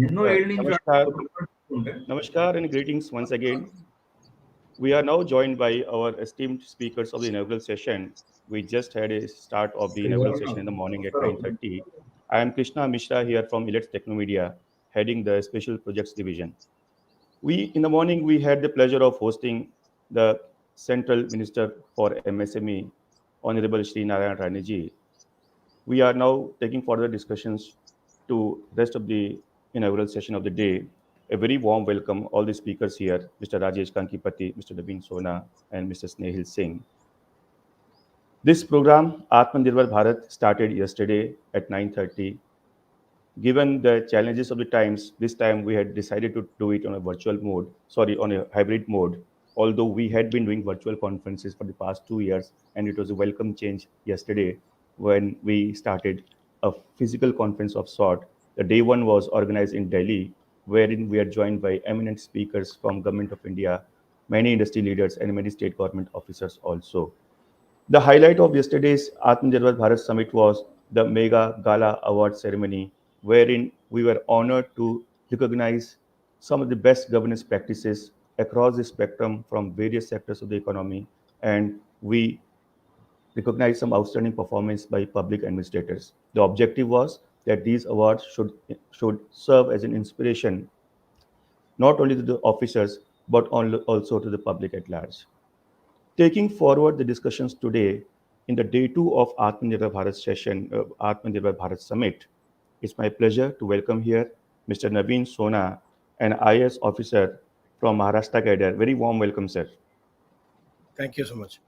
Namaskar, Namaskar and greetings once again. We are now joined by our esteemed speakers of the inaugural session. We just had a start of the inaugural session in the morning at 9:30. I am Krishna Mishra here from Elets Technomedia, heading the Special Projects Division. In the morning, we had the pleasure of hosting the Central Minister for MSME, Honorable Shri Narayan Raniji. We are now taking further discussions to rest of the inaugural session of the day. A very warm welcome all the speakers here, Mr. Rajesh Kankipati, Mr. Naveen Sona, and Mr. Snehil Singh. This program, Atmanirbhar Bharat, started yesterday at 9:30. Given the challenges of the times, this time we had decided to do it on on a hybrid mode. Although we had been doing virtual conferences for the past 2 years, and it was a welcome change yesterday when we started a physical conference of sort. The day one was organized in Delhi, wherein we are joined by eminent speakers from Government of India, many industry leaders, and many state government officers also. The highlight of yesterday's Atmanirbhar Bharat Summit was the mega Gala award ceremony, wherein we were honored to recognize some of the best governance practices across the spectrum from various sectors of the economy, and we recognized some outstanding performance by public administrators. The objective was that these awards should serve as an inspiration not only to the officers but also to the public at large. Taking forward the discussions today in the day two of Atmanirbhar Bharat Atmanirbhar Bharat Summit, it's my pleasure to welcome here Mr. Naveen Sona, an IAS officer from Maharashtra cadre. Very warm welcome, sir. Thank you so much.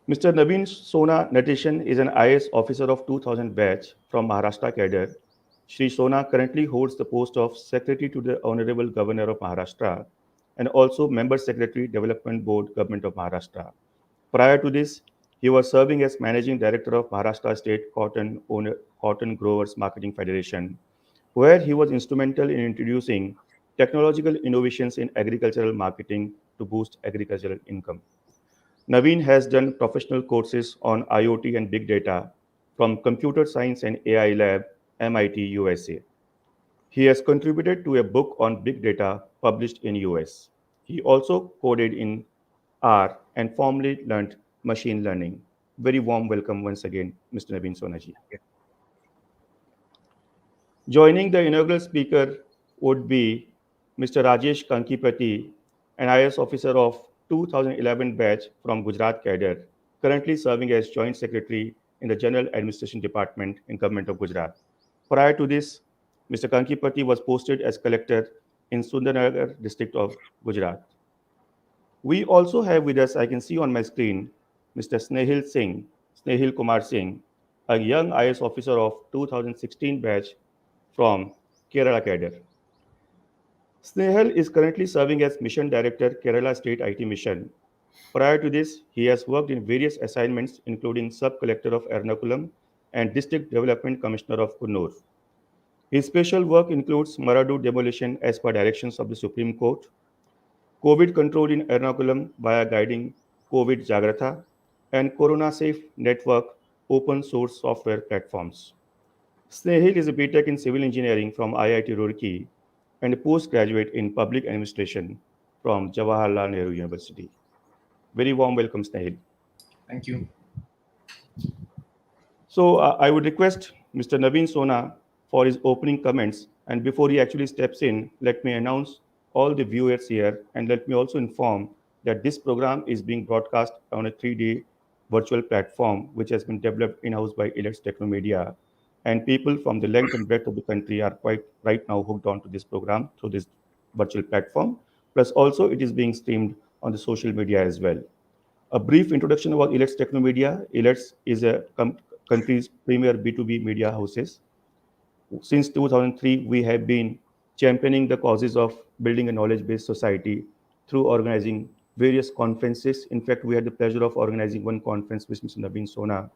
Mr. Naveen Sona Natation is an IAS officer of 2000 batch from Maharashtra cadre. Shri Sona currently holds the post of Secretary to the Honorable Governor of Maharashtra and also Member Secretary Development Board Government of Maharashtra. Prior to this, he was serving as Managing Director of Maharashtra State Cotton Growers Marketing Federation, where he was instrumental in introducing technological innovations in agricultural marketing to boost agricultural income. Naveen has done professional courses on IoT and big data from Computer Science and AI Lab, MIT, USA. He has contributed to a book on big data published in US. He also coded in R and formally learned machine learning. Very warm welcome once again, Mr. Naveen Sonaji. Joining the inaugural speaker would be Mr. Rajesh Kankipati, an IAS officer of 2011 batch from Gujarat cadre, currently serving as Joint Secretary in the General Administration Department in Government of Gujarat. Prior to this, Mr. Kankipati was posted as collector in Sundarnagar district of Gujarat. We also have with us, I can see on my screen, Mr. Snehil Kumar Singh, a young IAS officer of 2016 batch from Kerala cadre. Snehal is currently serving as Mission Director, Kerala State IT Mission. Prior to this, he has worked in various assignments, including Sub-Collector of Ernakulam and District Development Commissioner of Kunnur. His special work includes Maradu demolition as per directions of the Supreme Court, COVID control in Ernakulam via guiding COVID Jagratha, and Corona Safe Network open source software platforms. Snehil is a BTech in Civil Engineering from IIT Roorkee and a postgraduate in Public Administration from Jawaharlal Nehru University. Very warm welcome, Snehil. Thank you. So I would request Mr. Naveen Sona for his opening comments. And before he actually steps in, let me announce all the viewers here and let me also inform that this program is being broadcast on a 3D virtual platform which has been developed in-house by Elets Technomedia. And people from the length and breadth of the country are quite right now hooked onto this program through this virtual platform. Plus also it is being streamed on the social media as well. A brief introduction about Elets Technomedia. Elets is a country's premier B2B media houses. Since 2003, we have been championing the causes of building a knowledge-based society through organizing various conferences. In fact, we had the pleasure of organizing one conference with Mr. Naveen Sona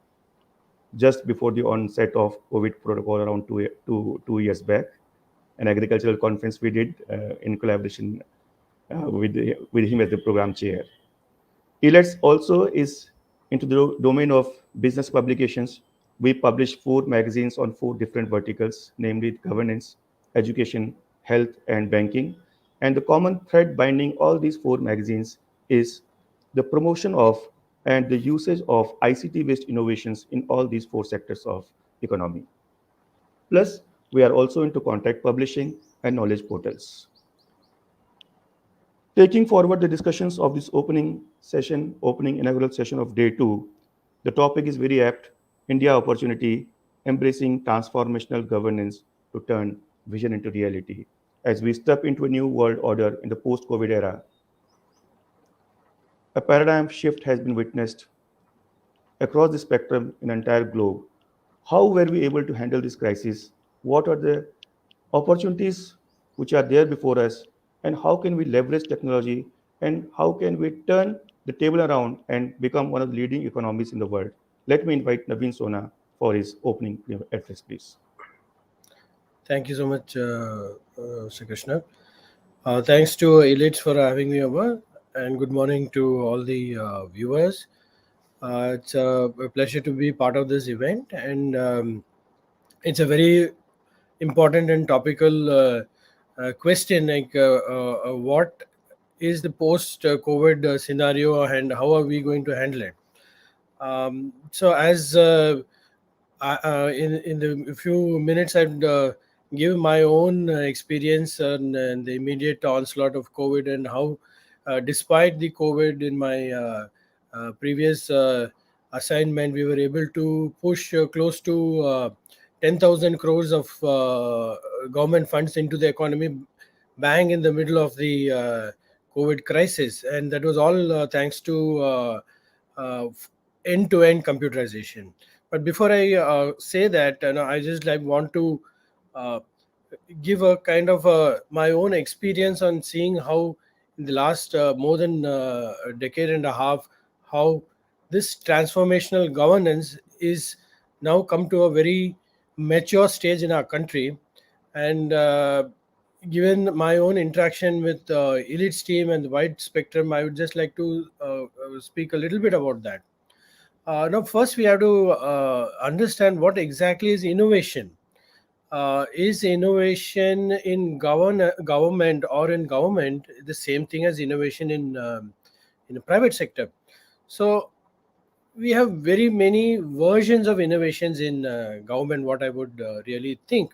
just before the onset of COVID protocol around two years back, an agricultural conference we did in collaboration with him as the program chair. Elets also is into the domain of business publications. We publish four magazines on four different verticals, namely governance, education, health, and banking. And the common thread binding all these four magazines is the promotion of and the usage of ICT based innovations in all these four sectors of economy. Plus, we are also into contact publishing and knowledge portals. Taking forward the discussions of this opening inaugural session of day two, the topic is very apt: India opportunity, embracing transformational governance to turn vision into reality. As we step into a new world order in the post COVID era, a paradigm shift has been witnessed across the spectrum in the entire globe. How were we able to handle this crisis? What are the opportunities which are there before us? And how can we leverage technology? And how can we turn the table around and become one of the leading economies in the world? Let me invite Naveen Sona for his opening address, please. Thank you so much, Sri Krishna. Thanks to Elets for having me over, and good morning to all the viewers. It's a pleasure to be part of this event, and it's a very important and topical question, like what is the post COVID scenario, and how are we going to handle it? So, as in the few minutes, I'd give my own experience and the immediate onslaught of COVID, and how, despite the COVID, in my previous assignment, we were able to push close to 10,000 crores of government funds into the economy, bang in the middle of the COVID crisis, and that was all thanks to uh, end-to-end computerization. But before I say that, I just like want to uh, give a kind of my own experience on seeing how in the last more than a decade and a half, how this transformational governance is now come to a very mature stage in our country. And given my own interaction with Elite's team and the wide spectrum, I would just like to speak a little bit about that. Now, first we have to understand what exactly is innovation. Is innovation in government or in government the same thing as innovation in the private sector? So we have very many versions of innovations in government. What I would really think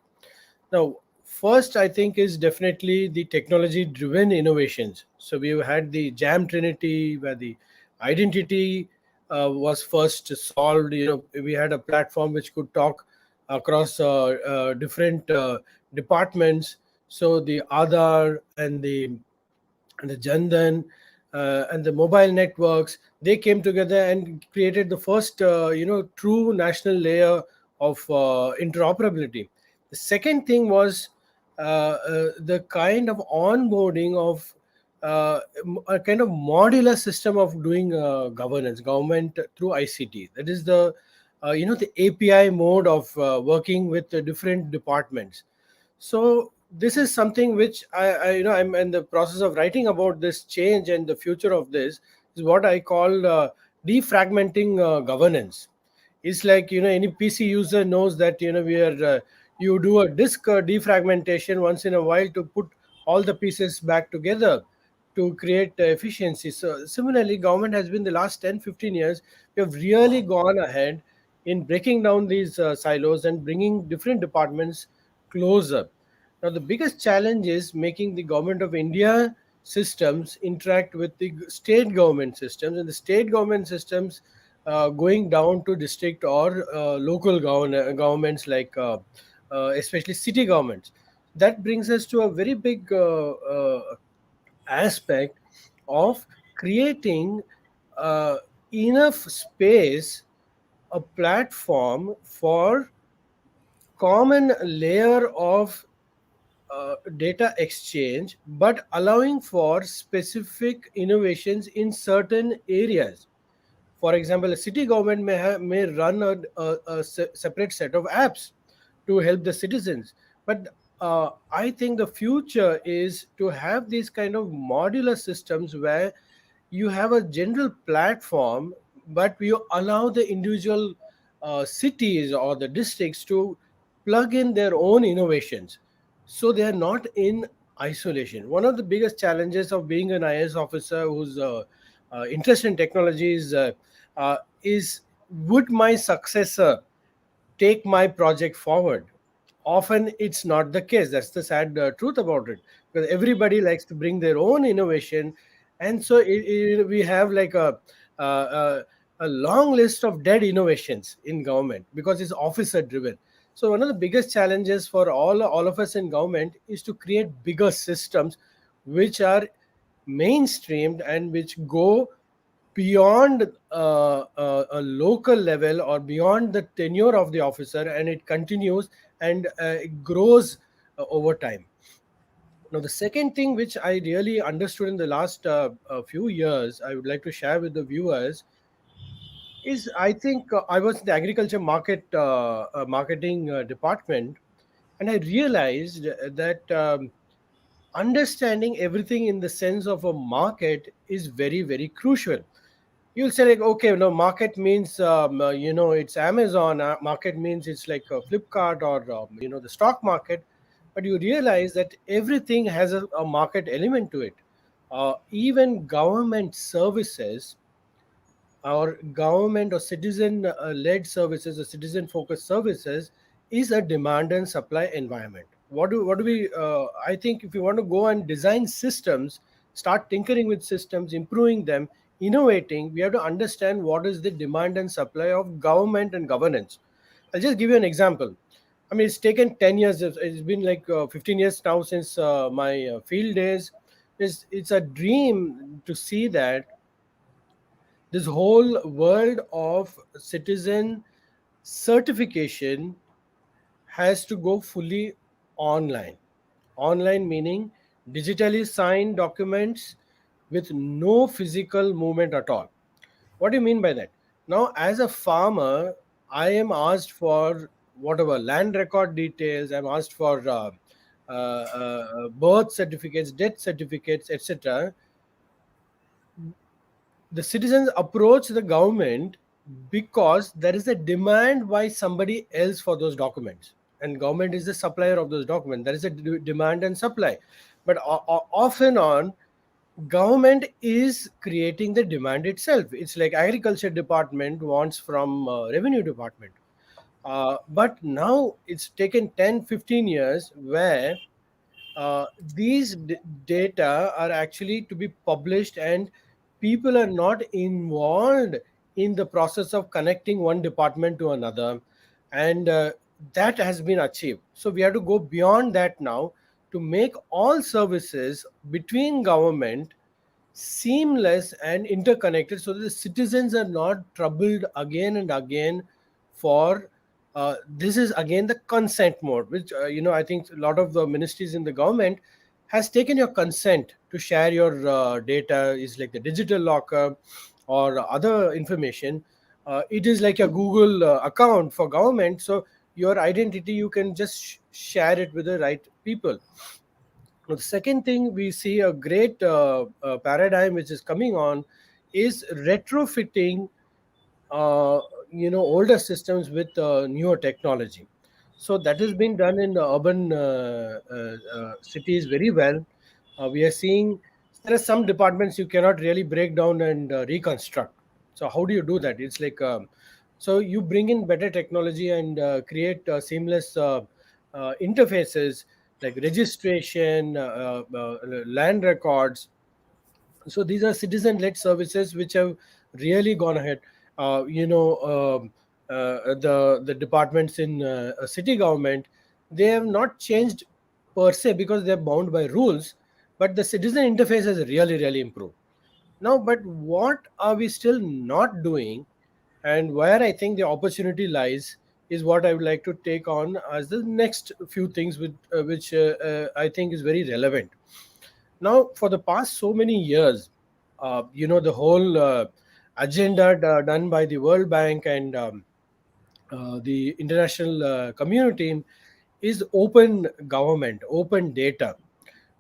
now, first, I think is definitely the technology driven innovations. So we've had the Jam Trinity where the identity was first solved. We had a platform which could talk across different departments. So the Aadhaar and the Jandan and the mobile networks, they came together and created the first true national layer of interoperability. The second thing was the kind of onboarding of a kind of modular system of doing government through ICT. That is the API mode of working with the different departments. So this is something which I'm in the process of writing about. This change and the future of this is what I call defragmenting governance. It's like, any PC user knows that, we are you do a disk defragmentation once in a while to put all the pieces back together to create efficiency. So similarly, government has been the last 10-15 years, we have really gone ahead in breaking down these silos and bringing different departments closer. Now, the biggest challenge is making the government of India systems interact with the state government systems, and the state government systems going down to district or local governments, like especially city governments. That brings us to a very big aspect of creating uh, enough space, a platform for common layer of data exchange, but allowing for specific innovations in certain areas. For example, a city government may run a separate set of apps to help the citizens. But I think the future is to have these kind of modular systems where you have a general platform, but you allow the individual cities or the districts to plug in their own innovations, so they are not in isolation. One of the biggest challenges of being an IS officer who's interested in technologies is, would my successor take my project forward? Often it's not the case. That's the sad truth about it, because everybody likes to bring their own innovation. And so we have like a long list of dead innovations in government because it's officer driven. So one of the biggest challenges for all of us in government is to create bigger systems which are mainstreamed and which go beyond a local level or beyond the tenure of the officer, and it continues and it grows over time. Now, the second thing which I really understood in the last few years, I would like to share with the viewers, is I think I was in the agriculture marketing department, and I realized that understanding everything in the sense of a market is very, very crucial. You'll say like, okay, no, market means it's Amazon. Market means it's like Flipkart or the stock market. But you realize that everything has a market element to it. Even government services or government or citizen led services or citizen focused services is a demand and supply environment. What do we I think if you want to go and design systems, start tinkering with systems, improving them, innovating, we have to understand what is the demand and supply of government and governance. I'll just give you an example. I mean, it's taken 10 years. It's been like 15 years now since my field days. It's a dream to see that this whole world of citizen certification has to go fully online. Online meaning digitally signed documents with no physical movement at all. What do you mean by that? Now, as a farmer, I am asked for whatever land record details, I'm asked for birth certificates, death certificates, etc. The citizens approach the government because there is a demand by somebody else for those documents, and government is the supplier of those documents. There is a demand and supply, but off and on, government is creating the demand itself. It's like agriculture department wants from revenue department. But now it's taken 10-15 years where these data are actually to be published, and people are not involved in the process of connecting one department to another, and that has been achieved. So we have to go beyond that now to make all services between government seamless and interconnected, so that the citizens are not troubled again and again for this is again the consent mode, which I think a lot of the ministries in the government has taken your consent to share your data, is like the digital locker or other information. It is like a Google account for government, so your identity you can just share it with the right people. Now, the second thing we see a great paradigm which is coming on is retrofitting uh, older systems with newer technology. So that has been done in the urban cities very well. We are seeing there are some departments you cannot really break down and reconstruct. So how do you do that? It's like so you bring in better technology and create seamless interfaces like registration, land records. So these are citizen-led services which have really gone ahead. The departments in a city government, they have not changed per se because they're bound by rules, but the citizen interface has really improved. Now, but what are we still not doing, and where I think the opportunity lies, is what I would like to take on as the next few things which I think is very relevant. Now, for the past so many years, the whole agenda done by the World Bank and the international community is open government, open data,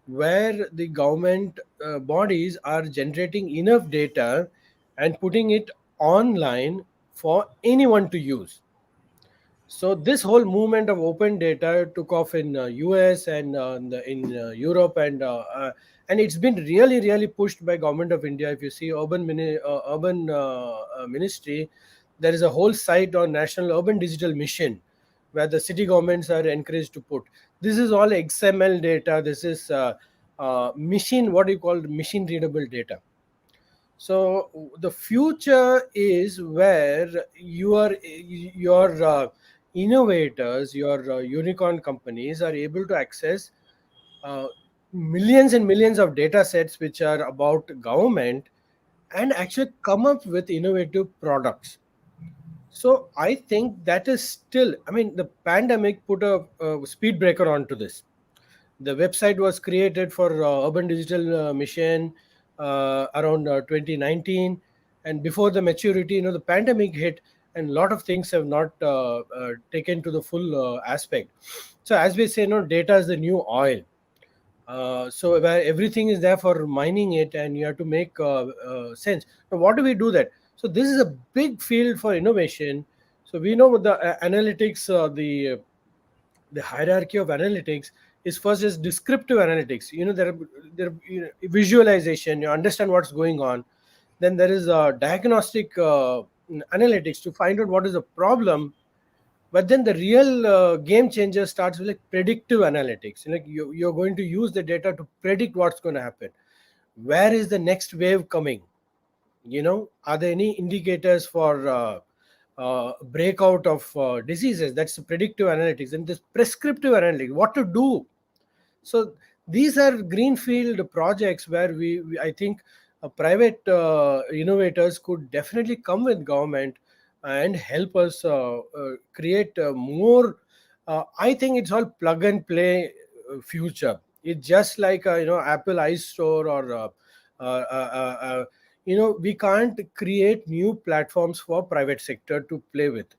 where the government bodies are generating enough data and putting it online for anyone to use. So this whole movement of open data took off in US and in Europe, and it's been really pushed by government of India. If you see urban ministry, there is a whole site on National Urban Digital Mission where the city governments are encouraged to put. This is all XML data. This is machine, what you call machine readable data. So the future is where your innovators, your unicorn companies are able to access uh, millions and millions of data sets which are about government, and actually come up with innovative products. So I think that is still, I mean, the pandemic put a speed breaker onto this. The website was created for Urban Digital Mission around 2019, and before the maturity, the pandemic hit, and a lot of things have not taken to the full aspect. So as we say, data is the new oil. So where everything is there for mining it, and you have to make sense. Now, what do we do that? So this is a big field for innovation. So we know the analytics, the hierarchy of analytics is first is descriptive analytics. There are visualization. You understand what's going on. Then there is diagnostic analytics to find out what is the problem. But then the real game changer starts with like predictive analytics. You're going to use the data to predict what's going to happen. Where is the next wave coming? Are there any indicators for breakout of diseases? That's the predictive analytics. And this prescriptive analytics, what to do. So these are greenfield projects where I think private innovators could definitely come with government and help us create more. I think it's all plug and play future. It's just like Apple iStore or we can't create new platforms for private sector to play with.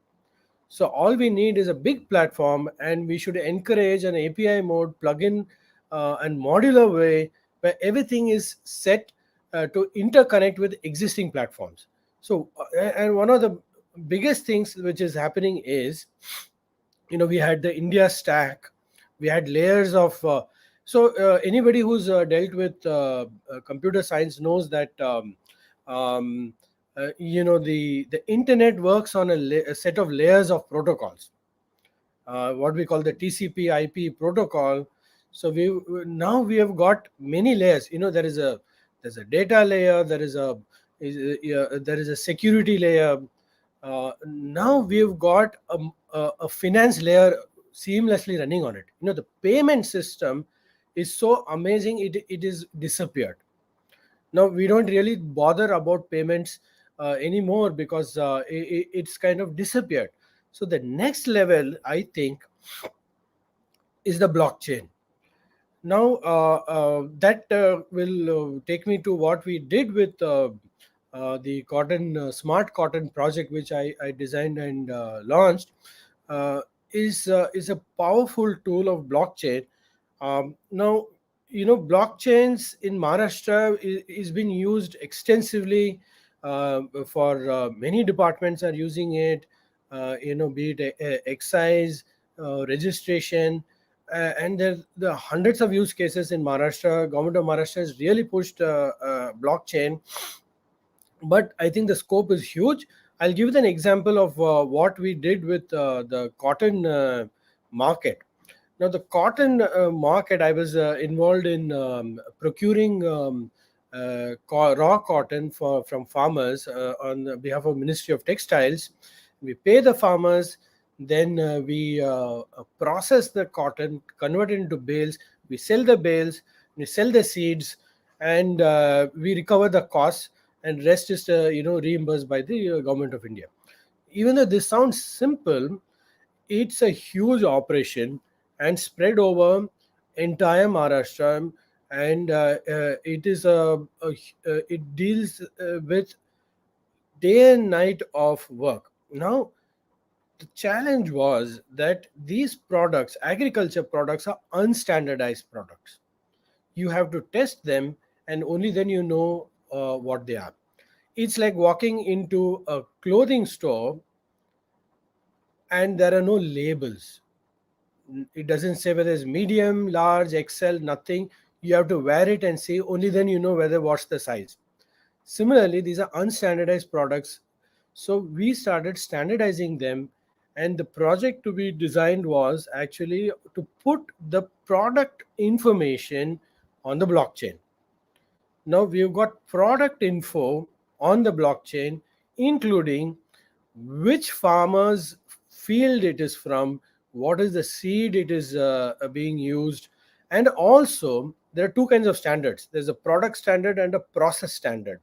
So all we need is a big platform, and we should encourage an API mode, plugin, and modular way where everything is set to interconnect with existing platforms. So, and one of the biggest things which is happening is, we had the India stack, we had layers of. Anybody who's dealt with computer science knows that the internet works on a set of layers of protocols, what we call the TCP/IP protocol. So we have got many layers. There's a data layer, there is a security layer. Now we've got a finance layer seamlessly running on it. The payment system is so amazing, it is disappeared. Now we don't really bother about payments anymore because it's kind of disappeared. So the next level, I think, is the blockchain. Now that will take me to what we did with the cotton smart cotton project, which I designed and launched. uh, is a powerful tool of blockchain. Now, blockchains in Maharashtra is being used extensively for many departments are using it. Be it excise, registration, and there are hundreds of use cases in Maharashtra. Government of Maharashtra has really pushed blockchain, but I think the scope is huge. I'll give you an example of what we did with the cotton market. Now, the cotton market, I was involved in procuring raw cotton from farmers on behalf of Ministry of Textiles. We pay the farmers, then we process the cotton, convert it into bales. We sell the bales, we sell the seeds, and we recover the costs. And rest is reimbursed by the government of India. Even though this sounds simple, it's a huge operation and spread over entire Maharashtra, and it is it deals with day and night of work. Now, the challenge was that these products, agriculture products, are unstandardized products. You have to test them, and only then you know what they are. It's like walking into a clothing store and there are no labels. It doesn't say whether it's medium, large, XL, nothing. You have to wear it and see, only then you know whether what's the size. Similarly, these are unstandardized products. So we started standardizing them, and the project to be designed was actually to put the product information on the blockchain. Now we've got product info on the blockchain, including which farmer's field it is from, what is the seed it is being used, and also there are two kinds of standards. There's a product standard and a process standard.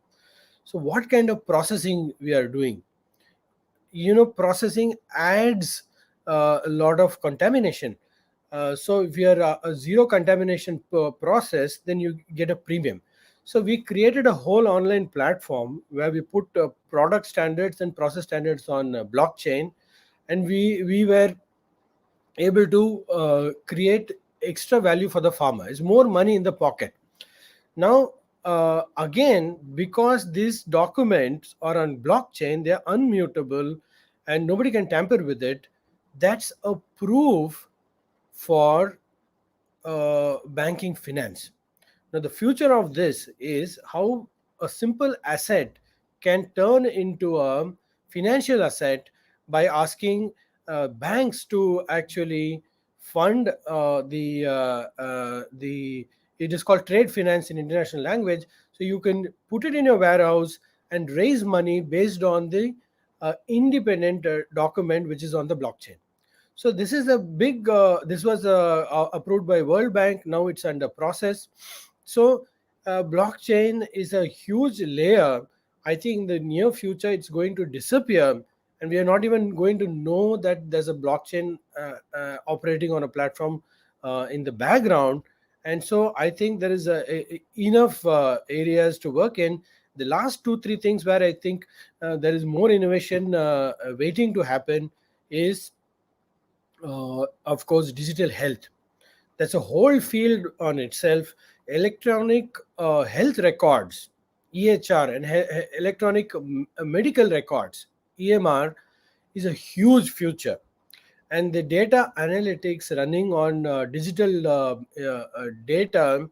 So what kind of processing we are doing? Processing adds a lot of contamination. So if you are a zero contamination process, then you get a premium. So we created a whole online platform where we put product standards and process standards on blockchain, and we were able to create extra value for the farmer. It's more money in the pocket. Now, again, because these documents are on blockchain, they are unmutable and nobody can tamper with it. That's a proof for banking finance. Now, the future of this is how a simple asset can turn into a financial asset by asking banks to actually fund the it is called trade finance in international language. So you can put it in your warehouse and raise money based on the independent document which is on the blockchain. So this is a big. This was approved by World Bank. Now it's under process. So blockchain is a huge layer. I think in the near future it's going to disappear, and we are not even going to know that there's a blockchain operating on a platform in the background. And so I think there is enough areas to work in. The last two three things where I think there is more innovation waiting to happen is of course digital health. That's a whole field on itself. Electronic health records, EHR, and electronic medical records, EMR, is a huge future. And the data analytics running on digital data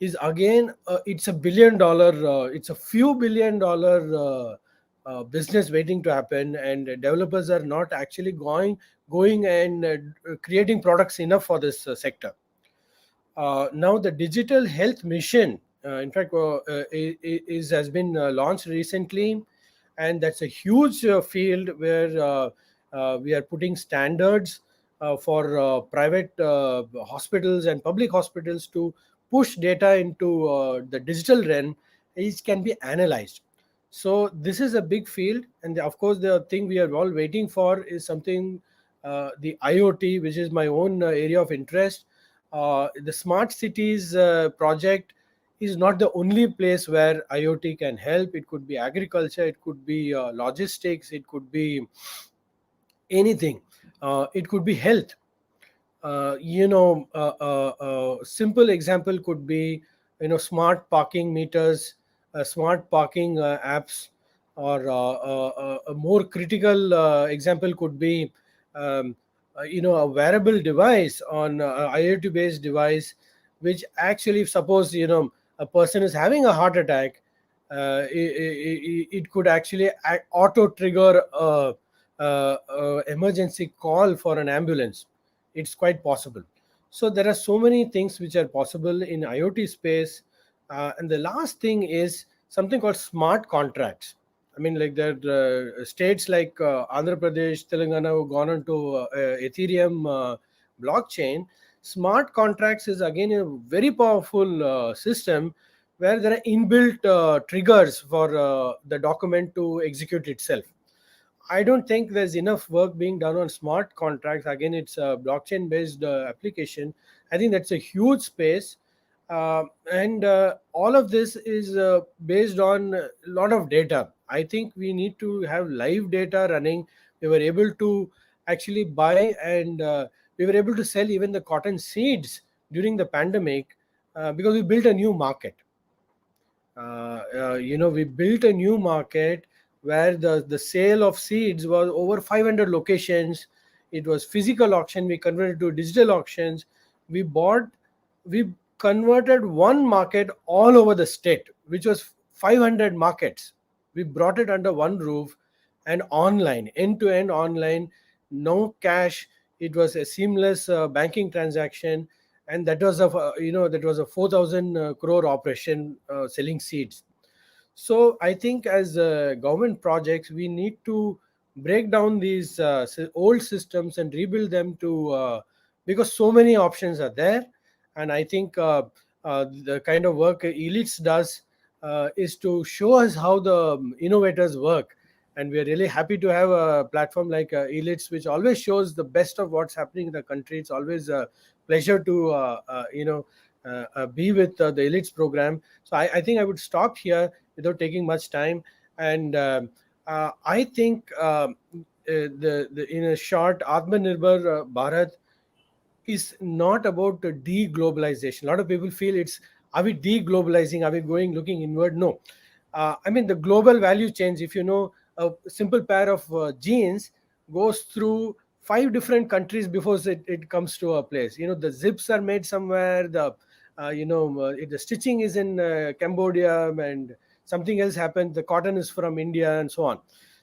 is again it's a billion dollar, it's a few billion dollar business waiting to happen, and developers are not actually going and creating products enough for this sector. Now the digital health mission, in fact, has been launched recently, and that's a huge field where we are putting standards for private hospitals and public hospitals to push data into the digital realm, which can be analyzed. So this is a big field, and of course the thing we are all waiting for is something, the IoT, which is my own area of interest. The smart cities project is not the only place where IoT can help. It could be agriculture, it could be logistics, it could be anything. It could be health. Simple example could be, smart parking meters, smart parking apps, or a more critical example could be, um, a wearable device on IoT based device, which actually, if suppose a person is having a heart attack, it could actually auto trigger emergency call for an ambulance. It's quite possible. So there are so many things which are possible in IoT space. And the last thing is something called smart contracts. I mean, like there are states like Andhra Pradesh, Telangana who gone on to Ethereum blockchain. Smart contracts is again a very powerful system where there are inbuilt triggers for the document to execute itself. I don't think there's enough work being done on smart contracts. Again, it's a blockchain based application. I think that's a huge space. And all of this is based on a lot of data. I think we need to have live data running. We were able to actually buy, and we were able to sell even the cotton seeds during the pandemic because we built a new market. We built a new market where the sale of seeds was over 500 locations. it was physical auction, we converted to digital auctions. We bought, we converted one market all over the state, which was 500 markets. We brought it under one roof, and online, end to end online, no cash. It was a seamless banking transaction, and that was that was a 4,000 crore operation, selling seeds. So I think as government projects, we need to break down these old systems and rebuild them to, because so many options are there. And I think the kind of work Elites does is to show us how the innovators work. And we are really happy to have a platform like Elites, which always shows the best of what's happening in the country. It's always a pleasure to be with the Elites program. So I think I would stop here without taking much time. And I think in a short, Atmanirbhar Bharat is not about the deglobalization. A lot of people feel it's, are we deglobalizing? Are we going looking inward? No. I mean, the global value chains, if you know, a simple pair of jeans goes through five different countries before it comes to a place. The zips are made somewhere, the stitching is in Cambodia, and something else happened. The cotton is from India, and so on.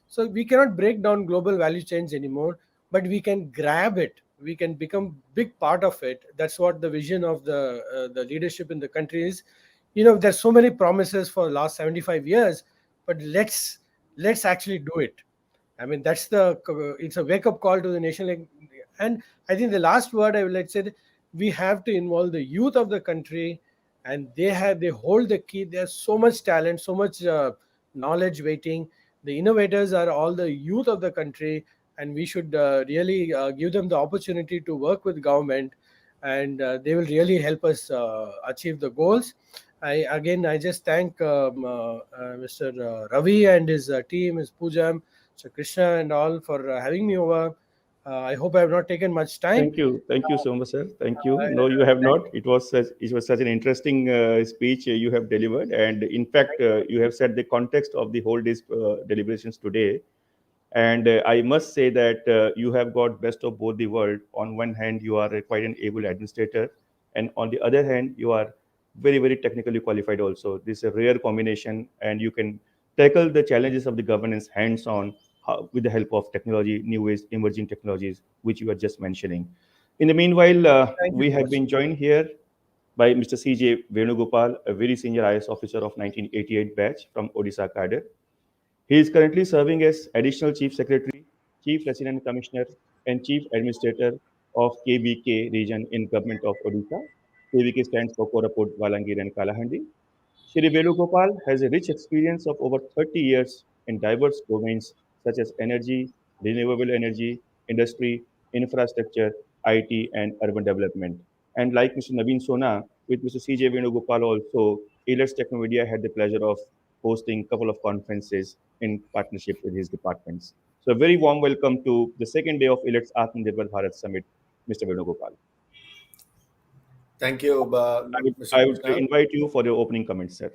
So we cannot break down global value chains anymore, but we can grab it. We can become big part of it. That's what the vision of the leadership in the country is. There's so many promises for the last 75 years, but let's actually do it. I mean, it's a wake up call to the nation. And I think the last word I would like to say, that we have to involve the youth of the country, and they hold the key. There's so much talent, so much knowledge waiting. The innovators are all the youth of the country, and we should really give them the opportunity to work with government, and they will really help us achieve the goals. I just thank Mr. Ravi and his team, his Pujam, Mr. Krishna, and all for having me over. I hope I have not taken much time. Thank you so much, sir. Thank you. No, you have Thank not. It was such an interesting speech you have delivered, and in fact, you have set the context of the whole day's deliberations today. And I must say that you have got best of both the world. On one hand, you are quite an able administrator, and on the other hand, you are very, very technically qualified also. This is a rare combination, and you can tackle the challenges of the governance hands-on with the help of technology, new ways, emerging technologies, which you were just mentioning. In the meanwhile, thank you we so have much. been joined here by Mr. C.J. Venugopal, a very senior IS officer of 1988 batch from Odisha cadre. He is currently serving as Additional Chief Secretary, Chief Resident Commissioner, and Chief Administrator of KBK region in Government of Odisha. KBK stands for Koraput, Balangir, and Kalahandi. Shri Venugopal has a rich experience of over 30 years in diverse domains such as energy, renewable energy, industry, infrastructure, IT, and urban development. And like Mr. Naveen Sona, with Mr. CJ Venugopal also, Elets Technomedia had the pleasure of hosting a couple of conferences in partnership with his departments. So a very warm welcome to the second day of Elets Atmanirbhar Bharat Summit, Mr. Venugopal. Thank you, Mr. I would Krishna. invite you for your opening comments, sir.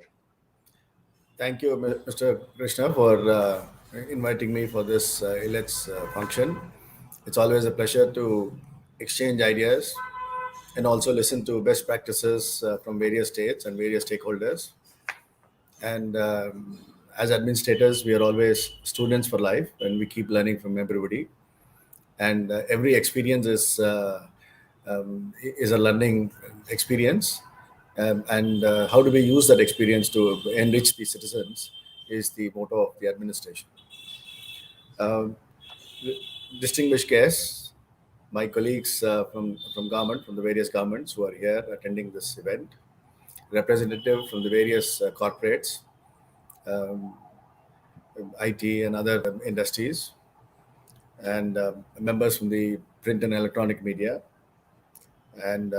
Thank you, Mr. Krishna, for inviting me for this Elets function. It's always a pleasure to exchange ideas and also listen to best practices from various states and various stakeholders. And as administrators, we are always students for life, and we keep learning from everybody. And every experience is a learning experience. And how do we use that experience to enrich the citizens is the motto of the administration. Um, Distinguished guests, my colleagues from government, from the various governments who are here attending this event, representative from the various corporates, um, IT and other industries, and members from the print and electronic media, and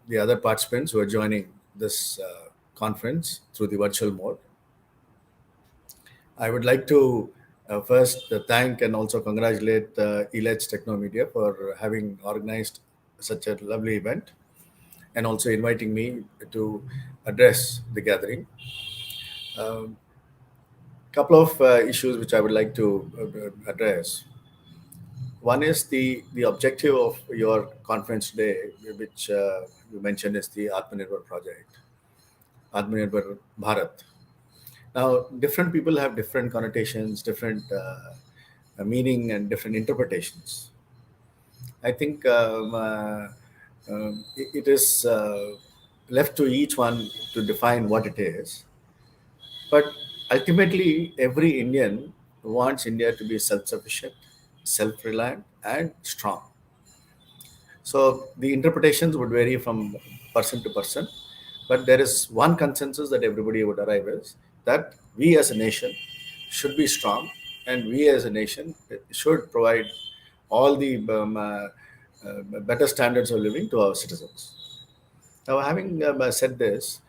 the other participants who are joining this conference through the virtual mode. I would like to first thank and also congratulate Elets Technomedia for having organized such a lovely event and also inviting me to address the gathering. A couple of issues which I would like to address. One is the objective of your conference today, which you mentioned is the Atmanirbhar project, Atmanirbhar Bharat. Now, different people have different connotations, different meaning, and different interpretations. I think it is left to each one to define what it is. But ultimately, every Indian wants India to be self sufficient, self reliant, and strong. So the interpretations would vary from person to person, but there is one consensus that everybody would arrive is that we as a nation should be strong, and we as a nation should provide all the better standards of living to our citizens. Now, having said this,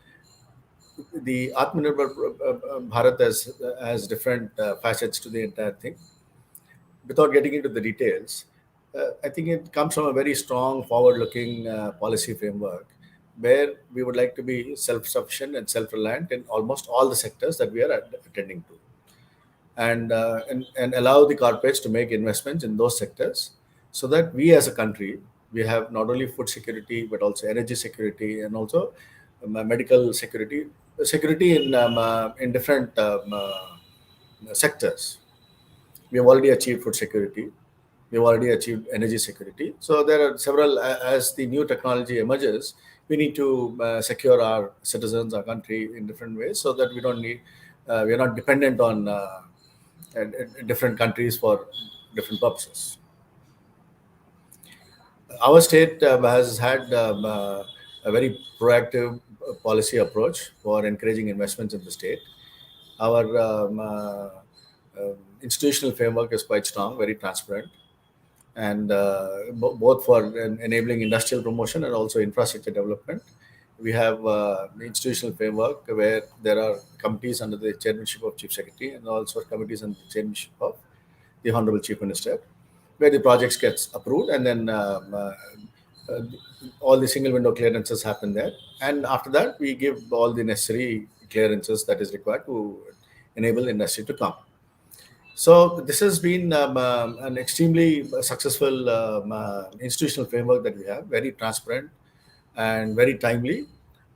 the Atmanirbhar Bharat has different facets to the entire thing. Without getting into the details, I think it comes from a very strong forward-looking policy framework where we would like to be self-sufficient and self-reliant in almost all the sectors that we are attending to, and allow the corporates to make investments in those sectors so that we as a country, we have not only food security but also energy security and also medical security, security in different sectors. We have already achieved food security. We have already achieved energy security. So there are several, as the new technology emerges, we need to secure our citizens, our country in different ways so that we don't need, we are not dependent on different countries for different purposes. Our state has had a very proactive policy approach for encouraging investments in the state. Our institutional framework is quite strong, very transparent, and both for enabling industrial promotion and also infrastructure development. We have the institutional framework where there are committees under the chairmanship of Chief Secretary and also committees under the chairmanship of the Honorable Chief Minister, where the projects gets approved and then uh, all the single window clearances happen there. And after that, we give all the necessary clearances that is required to enable industry to come. So this has been an extremely successful institutional framework that we have, very transparent and very timely.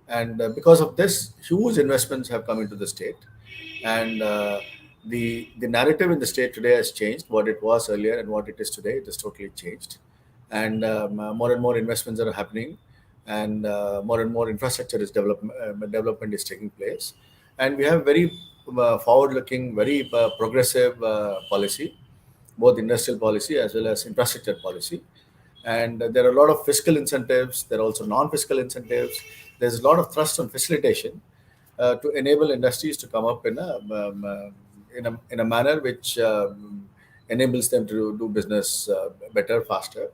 And because of this, huge investments have come into the state. And the narrative in the state today has changed. What it was earlier and what it is today, it has totally changed. And more and more investments are happening, and more and more infrastructure is development is taking place. And we have very forward-looking, very progressive policy, both industrial policy as well as infrastructure policy. And there are a lot of fiscal incentives. There are also non-fiscal incentives. There's a lot of thrust on facilitation to enable industries to come up in a manner which enables them to do business better, faster,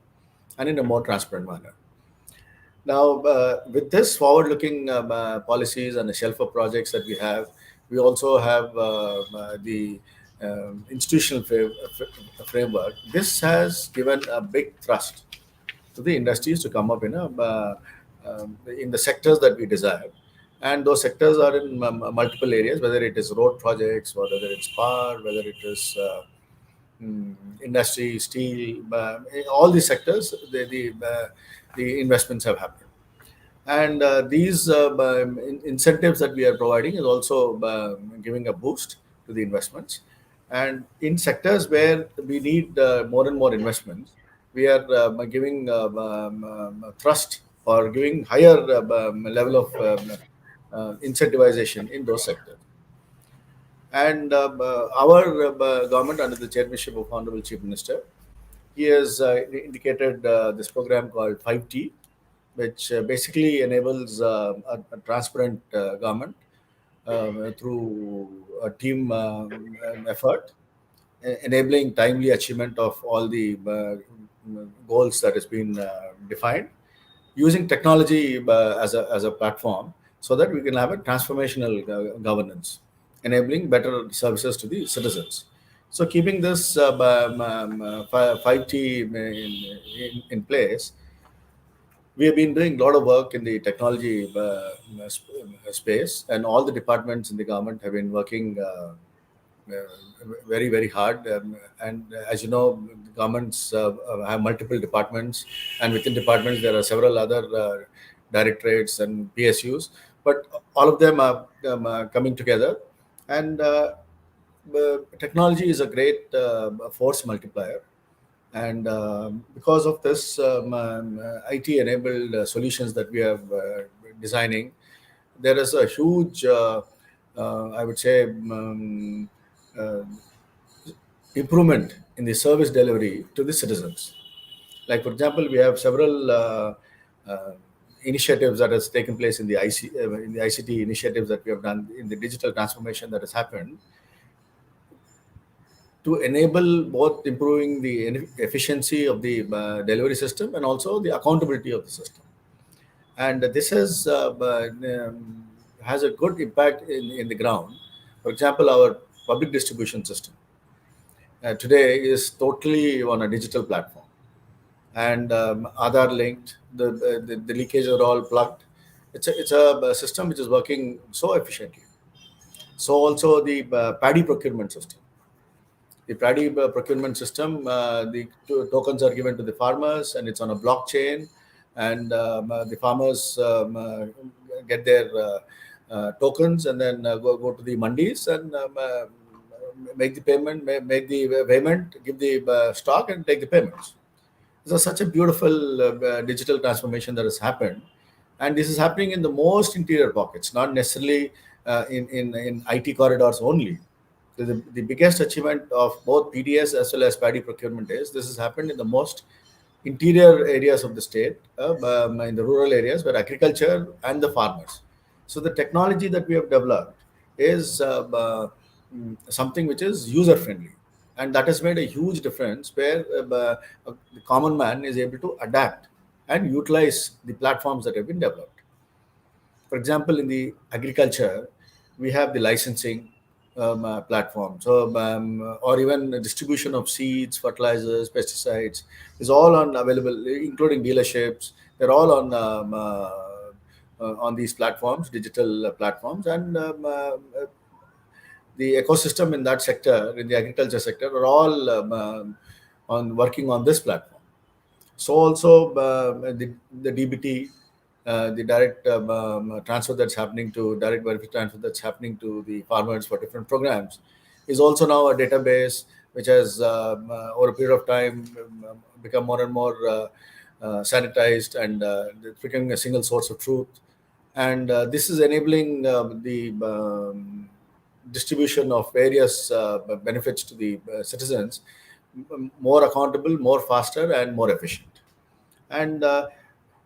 and in a more transparent manner. Now, with this forward-looking policies and the shelf of projects that we also have the institutional framework. This has given a big thrust to the industries to come up in the sectors that we desire, and those sectors are in multiple areas, whether it is road projects, or whether it's power, whether it is industry, steel, all these sectors, the investments have happened. And these incentives that we are providing is also giving a boost to the investments. And in sectors where we need more and more investments, we are giving thrust or giving higher level of incentivization in those sectors. And our government, under the chairmanship of Honorable Chief Minister, he has indicated this program called 5T, which basically enables a transparent government through a team effort, enabling timely achievement of all the goals that has been defined, using technology as a platform so that we can have a transformational governance, enabling better services to the citizens. So keeping this 5T in place, we have been doing a lot of work in the technology space, and all the departments in the government have been working very very hard. And as you know, governments have multiple departments, and within departments there are several other directorates and PSUs, but all of them are coming together. And technology is a great force multiplier. And because of this IT enabled solutions that we have designing, there is a huge, I would say, uh, improvement in the service delivery to the citizens. Like, for example, we have several initiatives that has taken place in the in the ICT initiatives that we have done in the digital transformation that has happened to enable both improving the efficiency of the delivery system and also the accountability of the system. And this has a good impact in the ground. For example, our public distribution system today is totally on a digital platform, and Aadhaar linked. The leakage are all plugged. It's a system which is working so efficiently. So also the paddy procurement system. The paddy procurement system, the tokens are given to the farmers, and it's on a blockchain, and the farmers get their tokens, and then go to the mandis and make the payment, make the payment, give the stock, and take the payments. This is such a beautiful digital transformation that has happened, and this is happening in the most interior pockets, not necessarily in IT corridors only. The biggest achievement of both PDS as well as paddy procurement is this has happened in the most interior areas of the state, in the rural areas where agriculture and the farmers. So the technology that we have developed is something which is user friendly, and that has made a huge difference where the common man is able to adapt and utilize the platforms that have been developed. For example, in the agriculture, we have the licensing platform. So, or even the distribution of seeds, fertilizers, pesticides is all on available, including dealerships. They're all on these platforms, digital platforms, and the ecosystem in that sector, in the agriculture sector, are all on working on this platform. So also the DBT, the direct transfer that's happening to direct benefit transfer that's happening to the farmers for different programs is also now a database which has over a period of time become more and more sanitized, and it's becoming a single source of truth. And this is enabling the distribution of various benefits to the citizens more accountable, more faster, and more efficient. And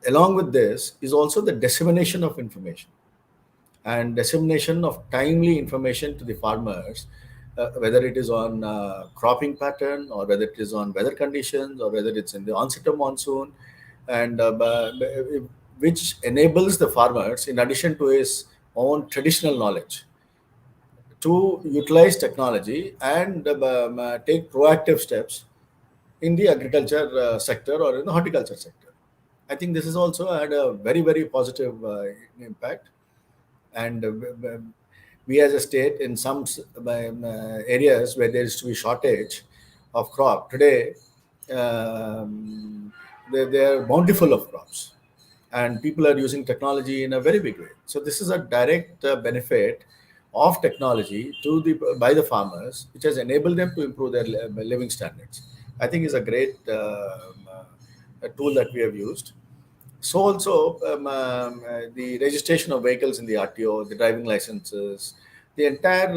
along with this is also the dissemination of information and dissemination of timely information to the farmers, whether it is on cropping pattern, or whether it is on weather conditions, or whether it's in the onset of monsoon, and which enables the farmers, in addition to his own traditional knowledge, to utilize technology and take proactive steps in the agriculture sector or in the horticulture sector. I think this has also had a very, very positive impact. And we as a state, in some areas where there is to be shortage of crop, today they are bountiful of crops. And people are using technology in a very big way. So this is a direct benefit of technology to the by the farmers, which has enabled them to improve their living standards. I think is a great a tool that we have used. So also the registration of vehicles in the RTO, the driving licenses, the entire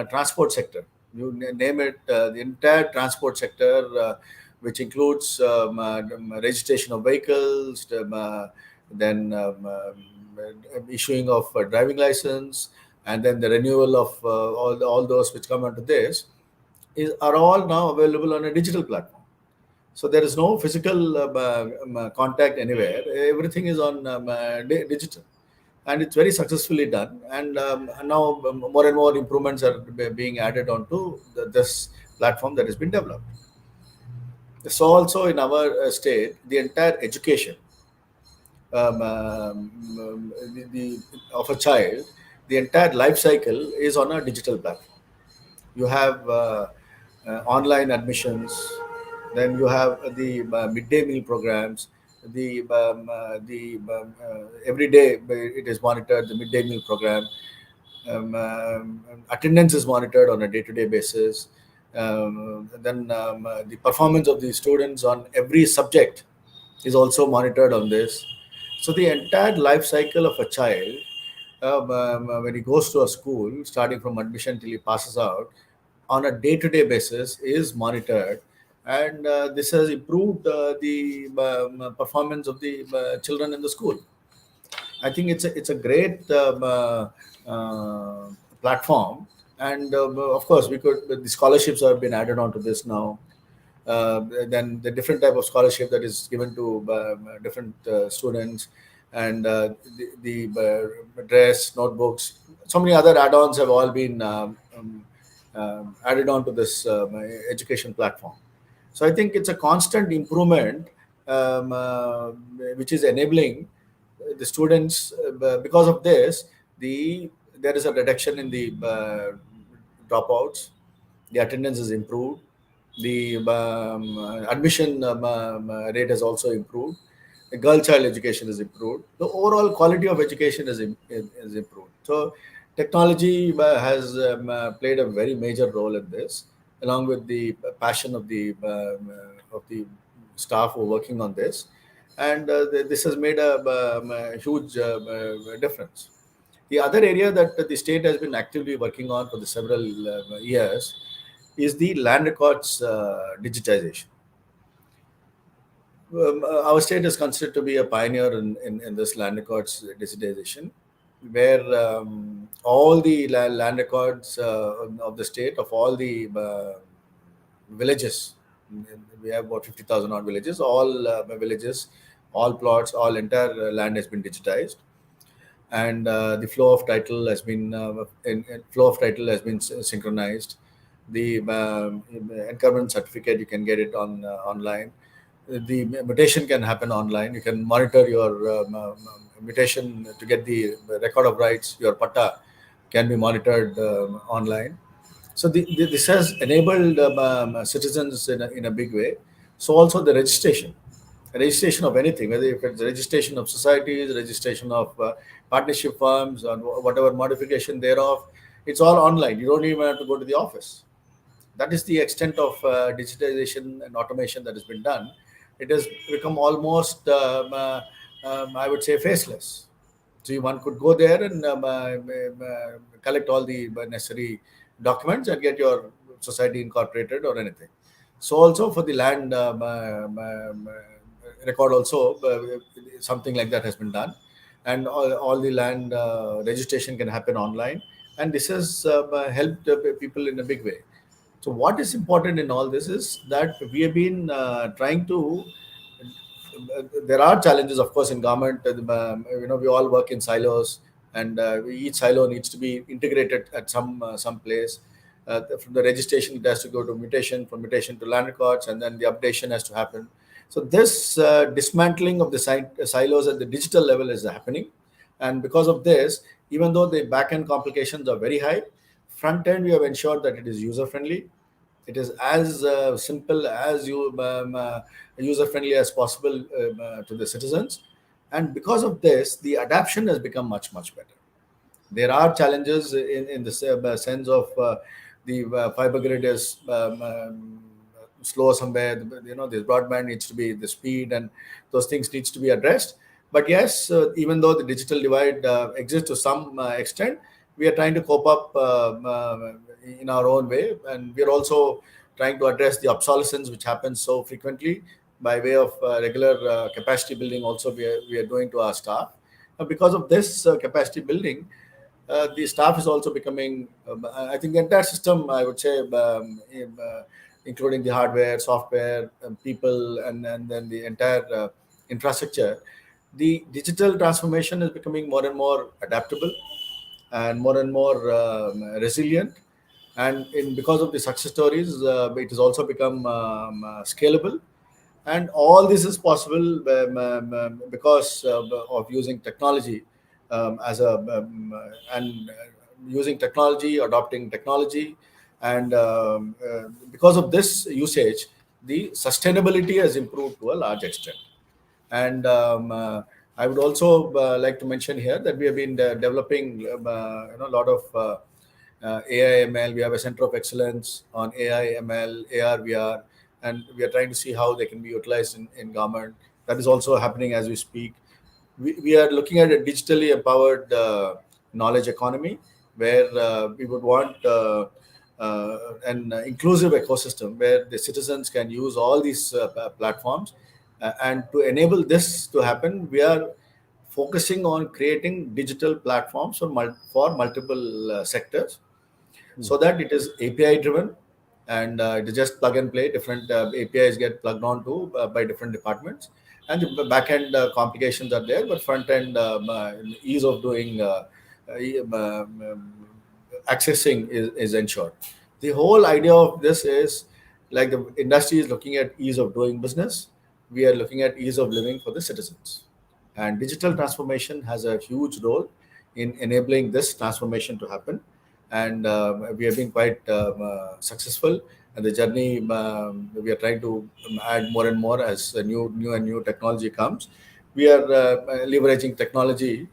transport sector. You name it, the entire transport sector, which includes registration of vehicles, then issuing of driving license, and then the renewal of all those which come under this, are all now available on a digital platform. So there is no physical contact anywhere. Everything is on digital, and it's very successfully done. And now more and more improvements are being added onto this platform that has been developed. So also in our state, the entire education of a child, the entire life cycle is on a digital platform. you have online admissions, then you have the midday meal programs, the every day it is monitored, the midday meal program. Attendance is monitored on a day-to-day basis. Then the performance of the students on every subject is also monitored on this. So the entire life cycle of a child, when he goes to a school, starting from admission till he passes out, on a day-to-day basis, is monitored, and this has improved the performance of the children in the school. I think it's a great platform, and of course we could. The scholarships have been added on to this now. Then the different type of scholarship that is given to different students, and the dress, notebooks, so many other add-ons have all been added on to this education platform. So I think it's a constant improvement, which is enabling the students. Because of this, there is a reduction in the dropouts. The attendance is improved. The admission rate has also improved. The girl child education is improved. The overall quality of education is improved. So technology has played a very major role in this, along with the passion of the staff who are working on this, and this has made a huge difference. The other area that the state has been actively working on for the several years is the land records digitization. Our state is considered to be a pioneer in this land records digitization, where all the land records of the state, of all the villages, we have about 50,000 odd villages, all villages, all plots, all entire land has been digitized, and the flow of title has been flow of title has been synchronized. The encumbrance certificate, you can get it on online. The mutation can happen online. You can monitor your mutation to get the record of rights. Your patta can be monitored online. So this has enabled citizens in a big way. So also the registration of anything, whether if it's registration of societies, registration of partnership firms, or whatever modification thereof, it's all online. You don't even have to go to the office. That is the extent of digitization and automation that has been done. It has become almost, I would say, faceless. So one could go there and collect all the necessary documents and get your society incorporated or anything. So also for the land record also, something like that has been done, and all the land registration can happen online, and this has helped people in a big way. So what is important in all this is that we have been trying to. There are challenges, of course, in government. We all work in silos, and each silo needs to be integrated at some place. From the registration, it has to go to mutation, from mutation to land records, and then the updation has to happen. So this dismantling of the silos at the digital level is happening, and because of this, even though the back end complications are very high, front end we have ensured that it is user friendly. It is as simple as user friendly as possible to the citizens, and because of this, the adaptation has become much better. There are challenges in the sense of the fiber grid is slow somewhere. This broadband needs to be the speed, and those things needs to be addressed. But yes, even though the digital divide exists to some extent, we are trying to cope up in our own way, and we are also trying to address the obsolescence which happens so frequently by way of regular capacity building. Also, we are doing to our staff. Because of this capacity building, the staff is also becoming, I think the entire system, I would say, including the hardware, software, people, and then the entire infrastructure, the digital transformation is becoming more and more adaptable and more resilient. And because of the success stories, it has also become scalable. And all this is possible because of using technology as a and using technology, adopting technology, And because of this usage, the sustainability has improved to a large extent. And I would also like to mention here that we have been developing a lot of AI ML. We have a center of excellence on AI ML, AR, VR, and we are trying to see how they can be utilized in government. That is also happening as we speak. We are looking at a digitally empowered knowledge economy where we would want an inclusive ecosystem where the citizens can use all these platforms. And to enable this to happen, we are focusing on creating digital platforms for multiple sectors, so that it is API driven, and it is just plug and play. Different APIs get plugged onto by different departments, and the back end complications are there, but front end ease of doing accessing is ensured. The whole idea of this is like the industry is looking at ease of doing business. We are looking at ease of living for the citizens. And digital transformation has a huge role in enabling this transformation to happen. And we have been quite successful. And the journey, we are trying to add more and more as a new technology comes. We are leveraging technology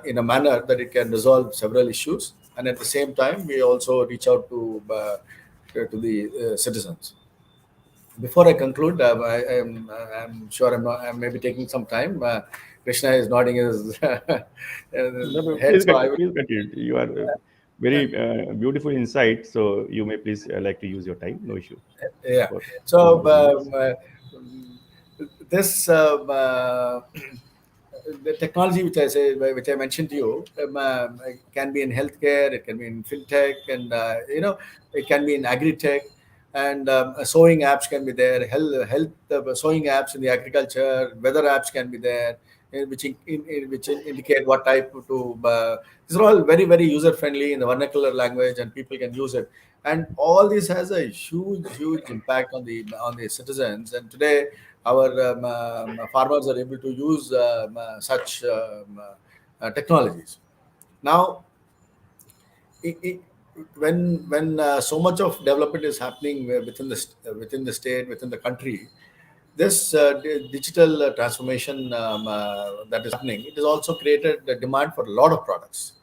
in a manner that it can resolve several issues, and at the same time we also reach out to the citizens. Before I conclude, I'm sure I may be taking some time. Krishna is nodding his No, no, head, so I will. please continue. You are very beautiful insight. So you may please like to use your time. No issue Yeah. for So 2 to 3 minutes. this the technology which I mentioned to you, can be in healthcare, it can be in fintech, and it can be in agri-tech, and sewing apps can be there. Health sewing apps in the agriculture, weather apps can be there, which indicate what type to. These are all very user friendly in the vernacular language, and people can use it. And all this has a huge impact on the citizens. And today our farmers are able to use such technologies. Now, it, when so much of development is happening within the state, within the country, this digital transformation that is happening, it has also created a demand for a lot of products,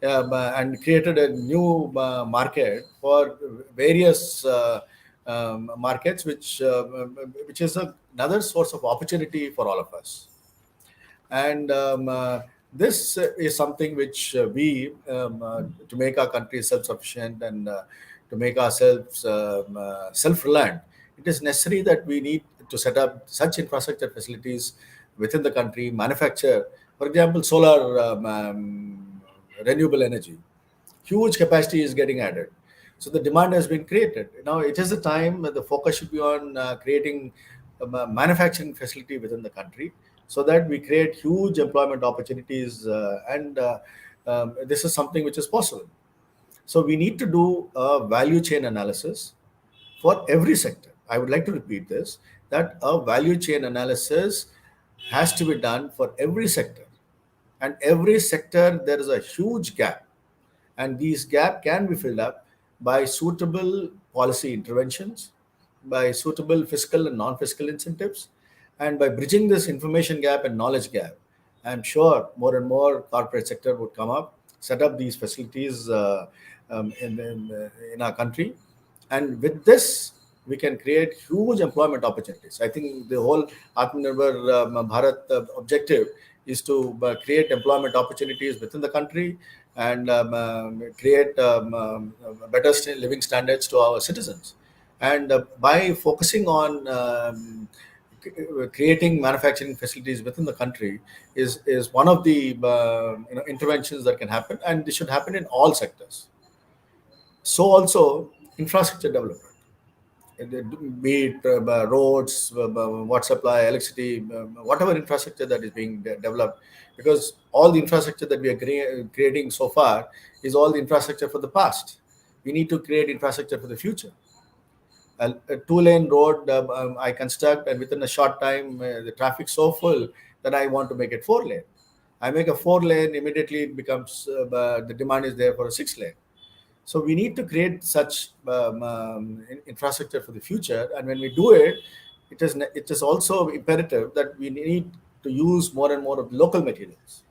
and created a new market for various markets, which is another source of opportunity for all of us. And this is something which to make our country self-sufficient, and to make ourselves self-reliant, it is necessary that we need to set up such infrastructure facilities within the country, manufacture, for example, solar, renewable energy. Huge capacity is getting added. So the demand has been created. Now it is the time that the focus should be on creating a manufacturing facility within the country, so that we create huge employment opportunities, and this is something which is possible. So we need to do a value chain analysis for every sector. I would like to repeat this, that a value chain analysis has to be done for every sector. And every sector, there is a huge gap, and these gap can be filled up by suitable policy interventions, by suitable fiscal and non-fiscal incentives, and by bridging this information gap and knowledge gap. I'm sure more and more corporate sector would come up, set up these facilities in our country, and with this we can create huge employment opportunities. I think the whole Atmanirbhar Bharat objective is to create employment opportunities within the country, and create better living standards to our citizens. And by focusing on creating manufacturing facilities within the country is one of the interventions that can happen, and this should happen in all sectors. So also infrastructure development, be it roads, water supply, electricity, whatever infrastructure that is being developed, because all the infrastructure that we are creating so far is all the infrastructure for the past. We need to create infrastructure for the future. A two-lane road I construct, and within a short time the traffic so full that I want to make it four lane. I make a four lane, immediately it becomes the demand is there for a six lane. So we need to create such infrastructure for the future, and when we do it, it is also imperative that we need to use more and more of local materials.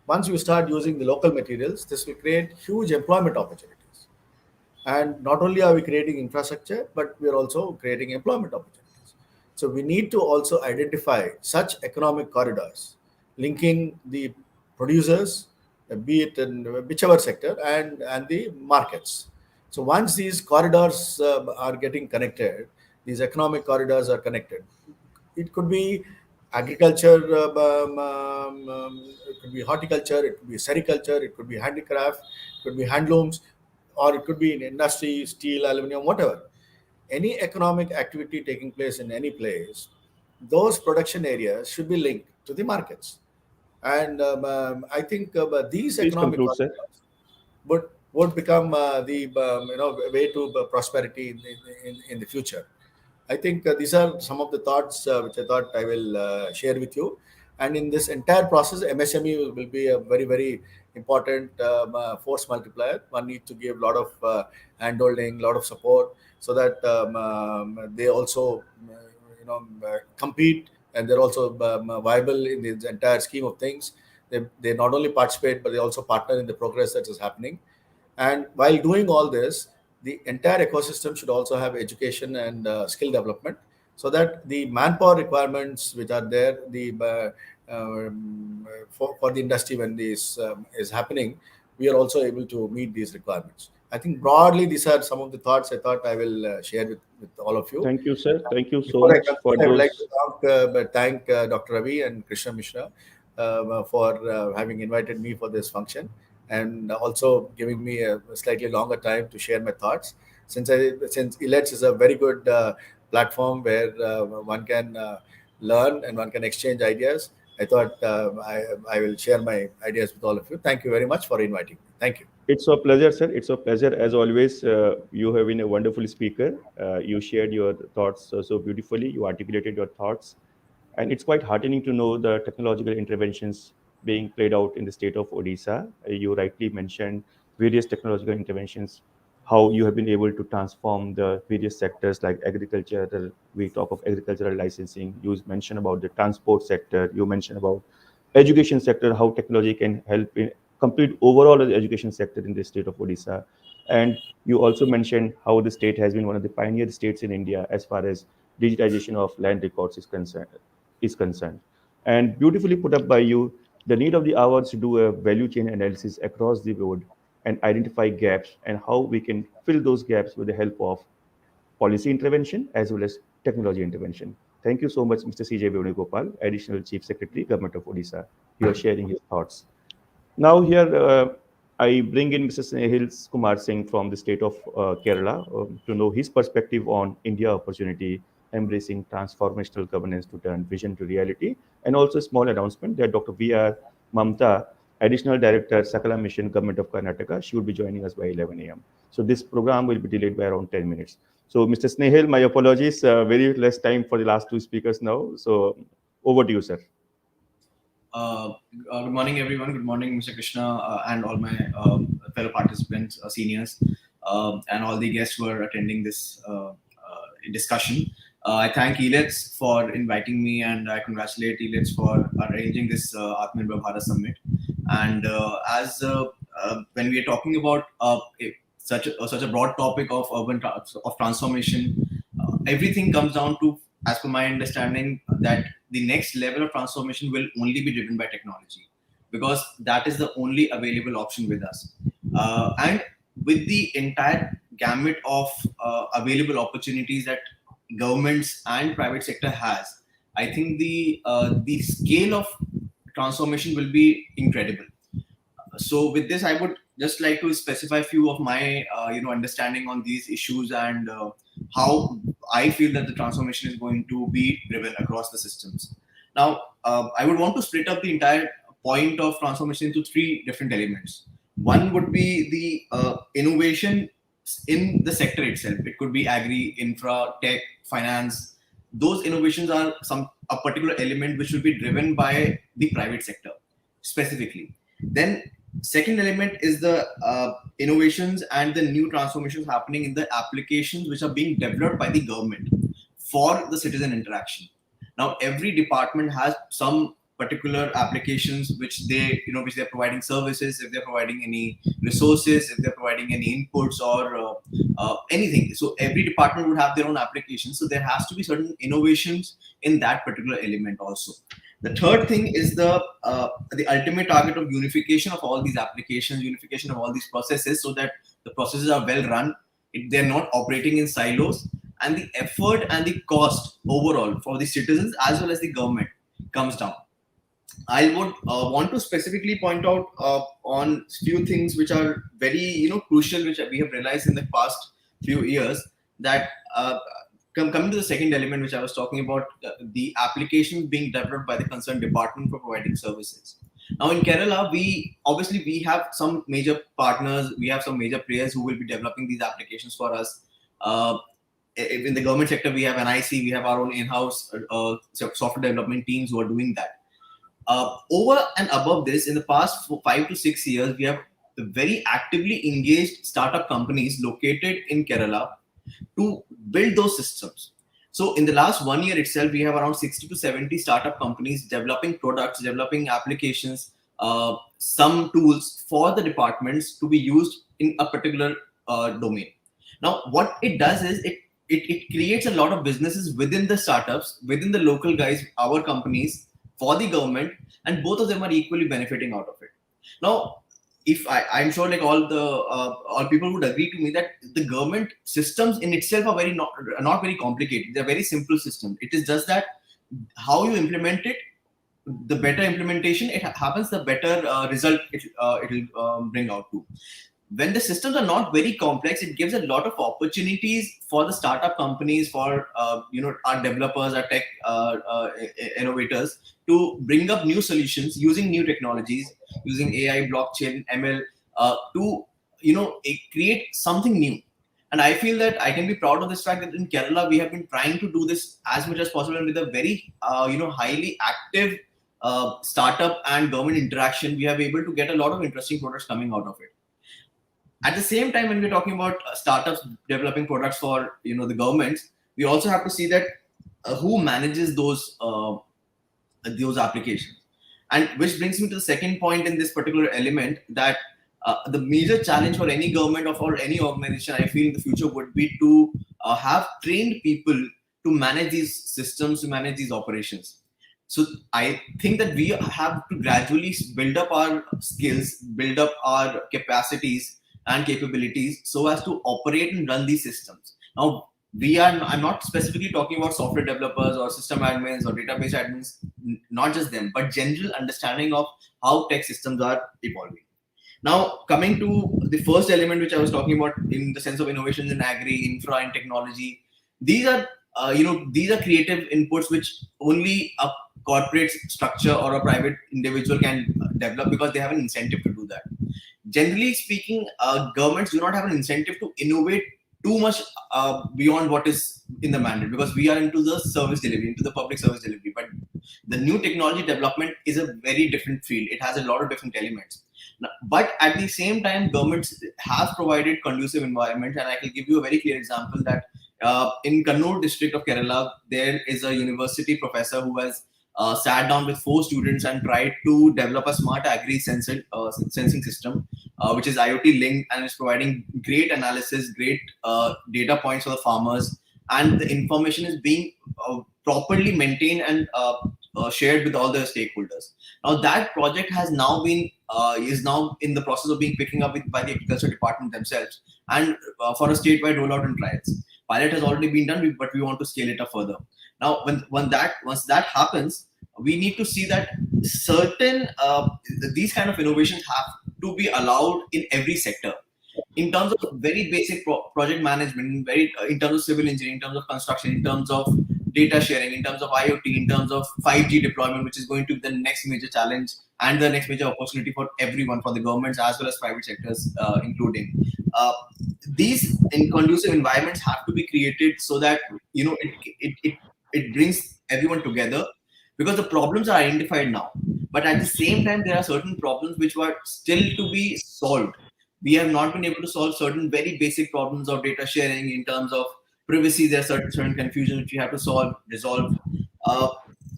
Once you start using the local materials, this will create huge employment opportunities. And not only are we creating infrastructure, but we are also creating employment opportunities. So we need to also identify such economic corridors linking the producers, be it in whichever sector, and the markets. So once these corridors are getting connected, these economic corridors are connected. It could be agriculture, it could be horticulture, it could be sericulture, it could be handicraft, it could be handlooms, or it could be in industry, steel, aluminum, whatever. Any economic activity taking place in any place, those production areas should be linked to the markets. And I think these Please economic conclude, sir. corridors would become the way to prosperity in the future. I think these are some of the thoughts which I thought I will share with you. And in this entire process, MSME will be a very, very important force multiplier. One needs to give a lot of handholding, a lot of support, so that they also, compete, and they're also viable in the entire scheme of things. They not only participate, but they also partner in the progress that is happening. And while doing all this, the entire ecosystem should also have education and skill development, so that the manpower requirements which are there, for the industry when this is happening, we are also able to meet these requirements. I think broadly these are some of the thoughts I thought I will share with all of you. Thank you, sir. Thank you so Before I much for conclude, I would like those. to thank Dr. Ravi and Krishna Mishra for having invited me for this function, and also giving me a slightly longer time to share my thoughts. Since Elets is a very good platform where one can learn and one can exchange ideas, I thought I will share my ideas with all of you. Thank you very much for inviting me. Thank you. It's a pleasure, sir. It's a pleasure as always. You have been a wonderful speaker. You shared your thoughts so beautifully. You articulated your thoughts, and it's quite heartening to know the technological interventions being played out in the state of Odisha. You rightly mentioned various technological interventions, how you have been able to transform the various sectors like agriculture. We talk of agricultural licensing. You mentioned about the transport sector. You mentioned about education sector, how technology can help in complete overall the education sector in the state of Odisha. And you also mentioned how the state has been one of the pioneer states in India as far as digitization of land records is concerned. And beautifully put up by you, the need of the hour is to do a value chain analysis across the board and identify gaps and how we can fill those gaps with the help of policy intervention as well as technology intervention. Thank you so much, Mr. C.J. Venugopal, Additional Chief Secretary, Government of Odisha. You are sharing his thoughts. Now here I bring in Mr. Snehil Kumar Singh from the state of Kerala to know his perspective on India opportunity, embracing transformational governance to turn vision to reality, and also a small announcement that Dr. V.R. Mamta, Additional Director, Sakala Mission, Government of Karnataka, she will be joining us by 11 a.m. So this program will be delayed by around 10 minutes. So Mr. Snehil, my apologies, very less time for the last two speakers now. So over to you, sir. Good morning, everyone. Good morning, Mr. Krishna, and all my fellow participants, seniors, and all the guests who are attending this discussion. I thank Elets for inviting me, and I congratulate Elets for arranging this Atmanirbhar Bharat Summit. And as when we are talking about such a broad topic of of transformation, everything comes down to, as per my understanding, that the next level of transformation will only be driven by technology, because that is the only available option with us. And with the entire gamut of available opportunities that governments and private sector has, I think the scale of transformation will be incredible. So with this, I would just like to specify a few of my understanding on these issues, and how I feel that the transformation is going to be driven across the systems. Now, I would want to split up the entire point of transformation into three different elements. One would be the innovation in the sector itself. It could be agri, infra, tech, finance. Those innovations are a particular element which will be driven by the private sector specifically. Then second element is the innovations and the new transformations happening in the applications which are being developed by the government for the citizen interaction. Now, every department has some particular applications which which they're providing services, if they're providing any resources, if they're providing any inputs or anything. So every department would have their own applications. So there has to be certain innovations in that particular element also. The third thing is the ultimate target of unification of all these applications, unification of all these processes, so that the processes are well run. They're not operating in silos, and the effort and the cost overall for the citizens as well as the government comes down. I would want to specifically point out on few things which are very crucial, which we have realized in the past few years. That coming to the second element, which I was talking about, the application being developed by the concerned department for providing services. Now in Kerala, we have some major partners, we have some major players who will be developing these applications for us. In the government sector, we have NIC, we have our own in-house software development teams who are doing that. Over and above this, in the past 5 to 6 years, we have very actively engaged startup companies located in Kerala to build those systems. So in the last 1 year itself, we have around 60 to 70 startup companies developing products, developing applications, some tools for the departments to be used in a particular domain. Now, what it does is it creates a lot of businesses within the startups, within the local guys, our companies, for the government, and both of them are equally benefiting out of it. Now, if I'm sure like all people would agree to me that the government systems in itself are not very complicated. They're very simple systems. It is just that how you implement it, the better implementation it happens, the better result it will bring out to. When the systems are not very complex, it gives a lot of opportunities for the startup companies, for our developers, our tech innovators, to bring up new solutions using new technologies, using AI, blockchain, ML, to create something new. And I feel that I can be proud of this fact that in Kerala we have been trying to do this as much as possible, and with a very highly active startup and government interaction, we have been able to get a lot of interesting products coming out of it. At the same time, when we're talking about startups developing products for the governments, we also have to see that who manages those applications. And which brings me to the second point in this particular element, that the major challenge for any government or for any organization, I feel in the future, would be to have trained people to manage these systems, to manage these operations. So I think that we have to gradually build up our skills, build up our capacities and capabilities so as to operate and run these systems. Now, I'm not specifically talking about software developers or system admins or database admins, not just them, but general understanding of how tech systems are evolving. Now, coming to the first element, which I was talking about in the sense of innovations in agri, infra, and technology, these are creative inputs which only a corporate structure or a private individual can develop, because they have an incentive to do that. Generally speaking, governments do not have an incentive to innovate too much beyond what is in the mandate, because we are into the service delivery, into the public service delivery. But the new technology development is a very different field. It has a lot of different elements. Now, but at the same time, governments have provided conducive environments, and I can give you a very clear example that in Kannur district of Kerala, there is a university professor who has sat down with 4 students and tried to develop a smart agri sensing system, which is IoT linked and is providing great analysis, great data points for the farmers, and the information is being properly maintained and shared with all the stakeholders. Now that project has now been is now in the process of being picking up by the agriculture department themselves, and for a statewide rollout and trials. Pilot has already been done, but we want to scale it up further. Now, once that happens, we need to see that certain these kind of innovations have to be allowed in every sector. In terms of very basic project management, in terms of civil engineering, in terms of construction, in terms of data sharing, in terms of IoT, in terms of 5G deployment, which is going to be the next major challenge and the next major opportunity for everyone, for the governments as well as private sectors, including. These conducive environments have to be created so that it brings everyone together, because the problems are identified now. But at the same time, there are certain problems which were still to be solved. We have not been able to solve certain very basic problems of data sharing in terms of privacy. There are certain confusions which we have to resolve. Uh,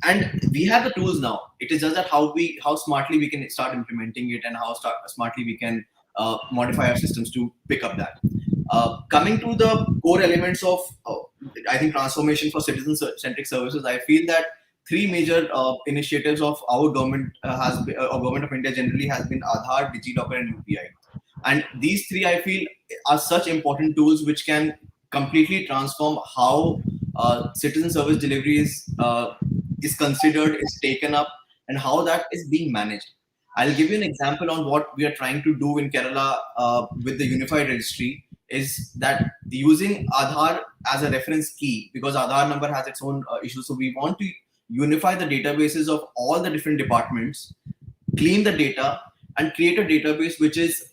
and we have the tools now. It is just that how smartly we can start implementing it, and how smartly we can modify our systems to pick up that. Coming to the core elements of, I think, transformation for citizen-centric services, I feel that three major initiatives of our government or government of India generally has been Aadhaar, DigiLocker, and UPI. And these three, I feel, are such important tools which can completely transform how citizen service delivery is considered, is taken up, and how that is being managed. I'll give you an example on what we are trying to do in Kerala with the unified registry. Is that using Aadhaar as a reference key, because Aadhaar number has its own issues. So we want to unify the databases of all the different departments, clean the data, and create a database which is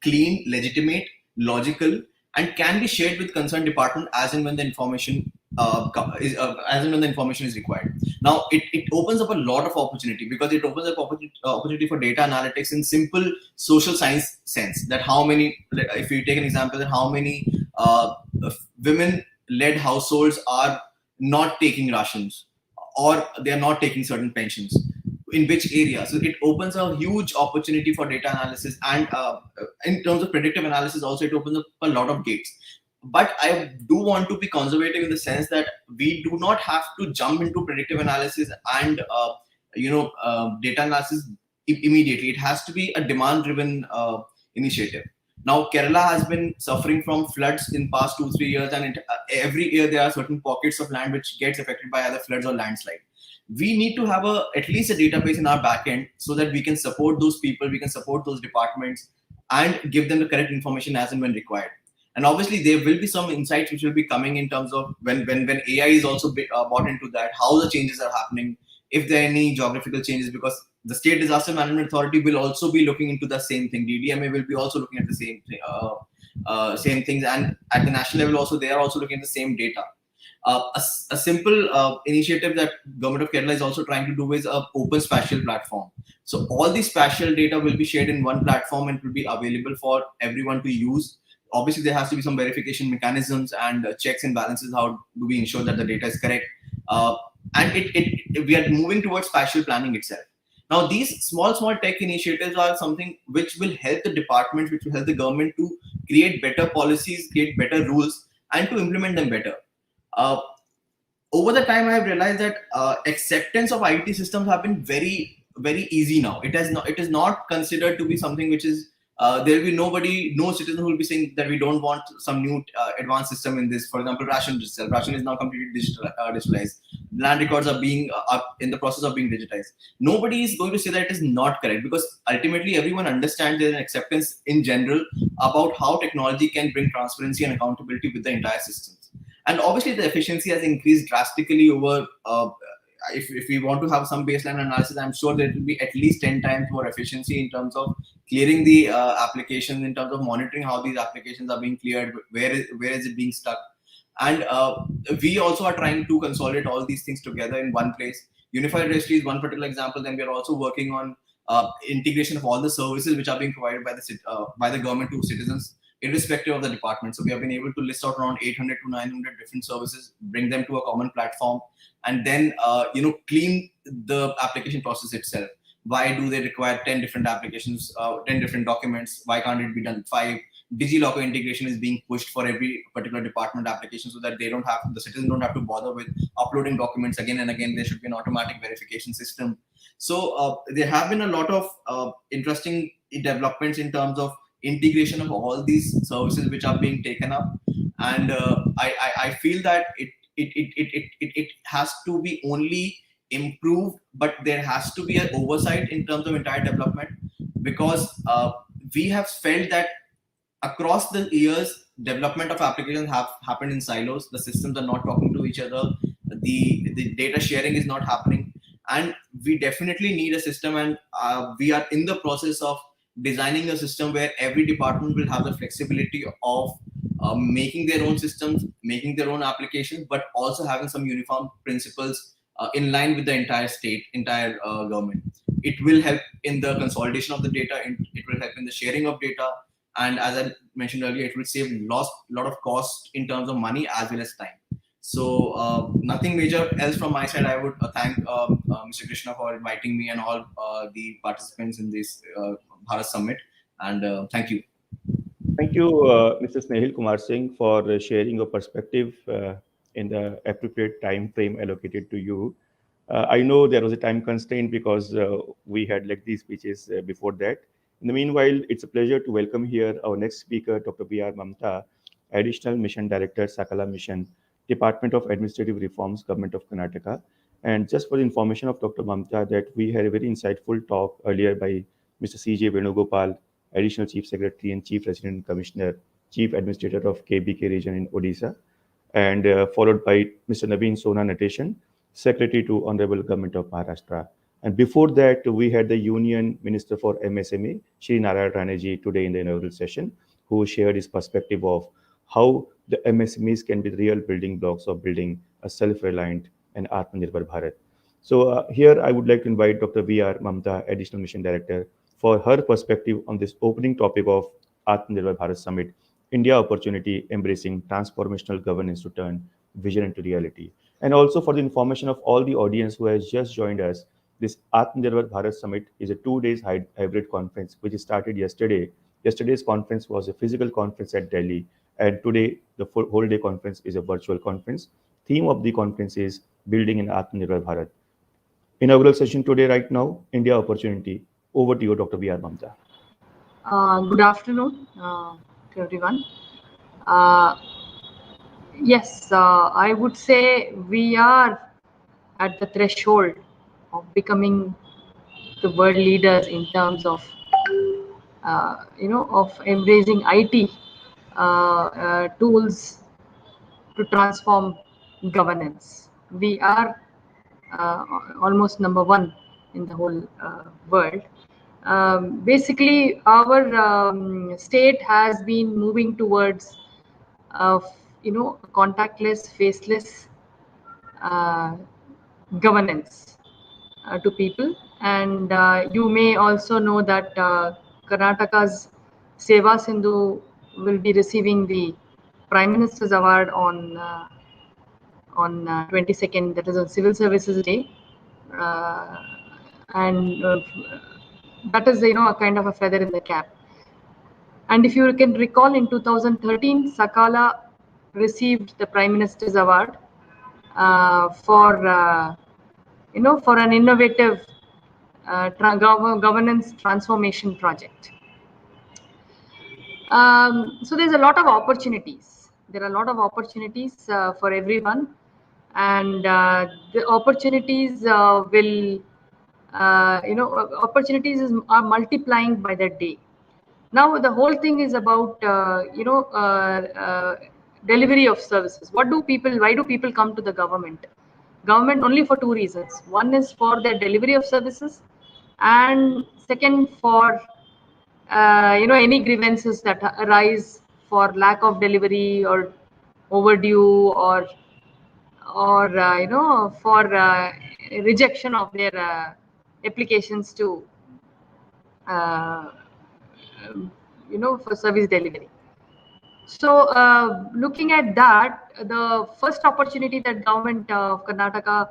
clean, legitimate, logical, and can be shared with concerned department as and when the information is required. Now it opens up a lot of opportunity, because it opens up opportunity for data analytics in simple social science sense. That how many, if you take an example, that how many women-led households are not taking rations, or they are not taking certain pensions, in which area. So it opens a huge opportunity for data analysis, and in terms of predictive analysis also, it opens up a lot of gates. But I do want to be conservative in the sense that we do not have to jump into predictive analysis and data analysis immediately. It has to be a demand driven initiative. Now Kerala has been suffering from floods in past 2-3 years, and every year there are certain pockets of land which gets affected by either floods or landslide. We need to have at least a database in our backend, so that we can support those people, we can support those departments, and give them the correct information as and when required. And obviously there will be some insights which will be coming in terms of when AI is also bought into that, how the changes are happening, if there are any geographical changes, because the State Disaster Management Authority will also be looking into the same thing. DDMA will be also looking at the same things, and at the national level also they are also looking at the same data. A simple initiative that government of Kerala is also trying to do is a open spatial platform. So all the spatial data will be shared in one platform and will be available for everyone to use. Obviously there has to be some verification mechanisms and checks and balances. How do we ensure that the data is correct? And we are moving towards spatial planning itself. Now these small tech initiatives are something which will help the departments, which will help the government to create better policies, create better rules, and to implement them better. Uh, Over the time, I have realized that acceptance of IT systems have been very easy now. It is not considered to be something which is there will be no citizen who will be saying that we don't want some new advanced system in this. For example, ration itself. Ration is now completely digitalized. Land records are in the process of being digitized. Nobody is going to say that it is not correct, because ultimately everyone understands there is an acceptance in general about how technology can bring transparency and accountability with the entire systems. And obviously the efficiency has increased drastically over if we want to have some baseline analysis, I'm sure there will be at least 10 times more efficiency in terms of clearing the applications, in terms of monitoring how these applications are being cleared, where is it being stuck. And we also are trying to consolidate all these things together in one place. Unified registry is one particular example. Then we are also working on integration of all the services which are being provided by the government to citizens, irrespective of the department. So we have been able to list out around 800 to 900 different services, bring them to a common platform, and then clean the application process itself. Why do they require 10 different applications, 10 different documents? Why can't it be done 5? DigiLocker integration is being pushed for every particular department application, so that the citizens don't have to bother with uploading documents again and again. There should be an automatic verification system. So there have been a lot of interesting developments in terms of integration of all these services which are being taken up. And I feel that it has to be only improved, but there has to be an oversight in terms of entire development, because we have felt that across the years development of applications have happened in silos. The systems are not talking to each other, the data sharing is not happening, and we definitely need a system. And we are in the process of designing a system where every department will have the flexibility of making their own systems, making their own applications, but also having some uniform principles in line with the entire government. it will help in the consolidation of the data, it will help in the sharing of data, and as I mentioned earlier, it will save lot of cost in terms of money as well as time. So nothing major else from my side. I would thank Mr. Krishna for inviting me and all the participants in this Bharat Summit, and thank you. Thank you, Mr. Snehil Kumar Singh, for sharing your perspective in the appropriate time frame allocated to you. I know there was a time constraint because we had lengthy speeches before that. In the meanwhile, it's a pleasure to welcome here our next speaker, Dr. B.R. Mamta, Additional Mission Director, Sakala Mission, Department of Administrative Reforms, Government of Karnataka. And just for the information of Dr. Mamta, that we had a very insightful talk earlier by Mr. C.J. Venugopal, Additional Chief Secretary and Chief Resident Commissioner, Chief Administrator of KBK region in Odisha, and followed by Mr. Naveen Sona Natation, Secretary to Honorable Government of Maharashtra. And before that, we had the Union Minister for MSME, Shri Narayan Raneji, today in the inaugural session, who shared his perspective of how the MSMEs can be the real building blocks of building a self-reliant and Atmanirbhar Bharat. So here I would like to invite Dr. V.R. Mamta, Additional Mission Director, for her perspective on this opening topic of Atmanirbhar Bharat Summit, India Opportunity Embracing Transformational Governance to Turn Vision into Reality. And also for the information of all the audience who has just joined us, this Atmanirbhar Bharat Summit is a 2 days hybrid conference which started yesterday. Yesterday's conference was a physical conference at Delhi, and today the whole day conference is a virtual conference. Theme of the conference is Building an Atmanirbhar Bharat. Inaugural session today, right now, India Opportunity. Over to you, Dr. B.R. Mamta. Good afternoon to everyone. Uh, yes, I would say we are at the threshold of becoming the world leaders in terms of, of embracing IT tools to transform governance. We are almost number one in the whole world. Basically, our state has been moving towards, contactless, faceless governance to people. And you may also know that Karnataka's Seva Sindhu will be receiving the Prime Minister's Award on 22nd, that is on Civil Services Day. And that is, a kind of a feather in the cap. And if you can recall, in 2013, Sakala received the Prime Minister's Award for an innovative governance transformation project. So there's a lot of opportunities. There are a lot of opportunities for everyone, and the opportunities will, opportunities are multiplying by the day. Now the whole thing is about, delivery of services. Why do people come to the government? Government only for two reasons. One is for their delivery of services, and second for any grievances that arise for lack of delivery or overdue, or for rejection of their applications to for service delivery. So looking at that, the first opportunity that government of Karnataka,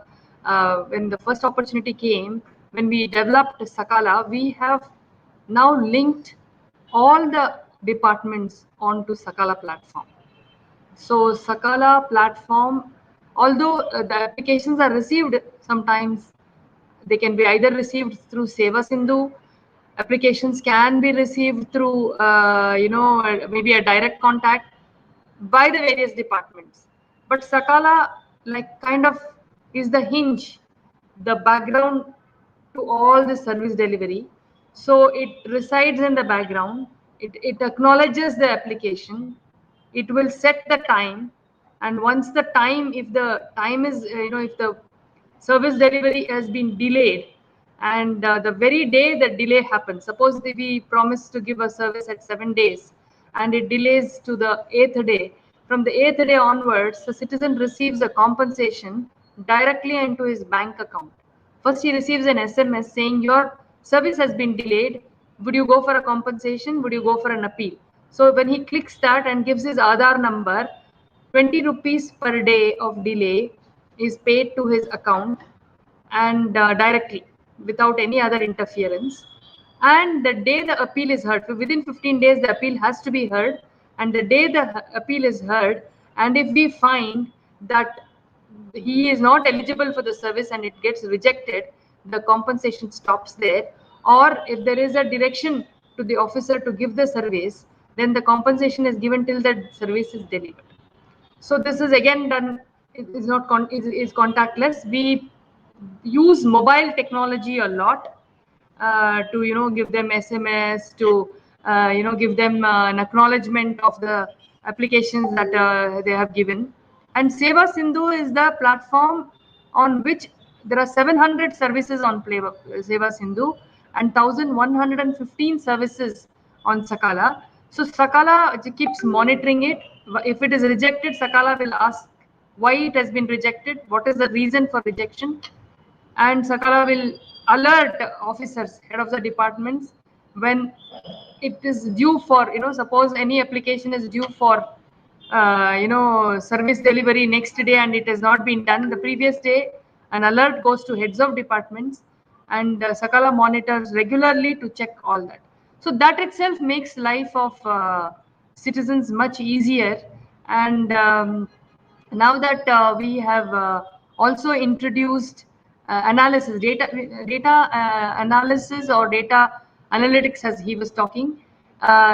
when the first opportunity came, when we developed Sakala, we have now linked all the departments onto Sakala platform. So Sakala platform, although the applications are received, sometimes they can be either received through Seva Sindhu, applications can be received through maybe a direct contact by the various departments. But Sakala kind of is the hinge, the background to all the service delivery. So it resides in the background. It acknowledges the application. It will set the time, and once the time, if the time is, if the service delivery has been delayed, and the very day that delay happens, suppose we promise to give a service at 7 days and it delays to the 8th day, from the 8th day onwards, the citizen receives a compensation directly into his bank account. First, he receives an SMS saying your service has been delayed. Would you go for a compensation? Would you go for an appeal? So when he clicks that and gives his Aadhaar number, 20 rupees per day of delay is paid to his account, and directly, without any other interference. And the day the appeal is heard, within 15 days the appeal has to be heard, and the day the appeal is heard, and if we find that he is not eligible for the service and it gets rejected, the compensation stops there. Or if there is a direction to the officer to give the service, then the compensation is given till the service is delivered. So this is again done, it is not is contactless. We use mobile technology a lot to give them SMS, to give them an acknowledgement of the applications that they have given. And Seva Sindhu is the platform on which there are 700 services on Seva Sindhu and 1115 services on Sakala. So Sakala keeps monitoring it. If it is rejected, Sakala will ask why it has been rejected, what is the reason for rejection, and Sakala will alert officers, head of the departments, when it is due for, suppose any application is due for, service delivery next day and it has not been done the previous day, an alert goes to heads of departments, and Sakala monitors regularly to check all that. So that itself makes life of citizens much easier. And now that we have also introduced data analysis or data analytics, as he was talking,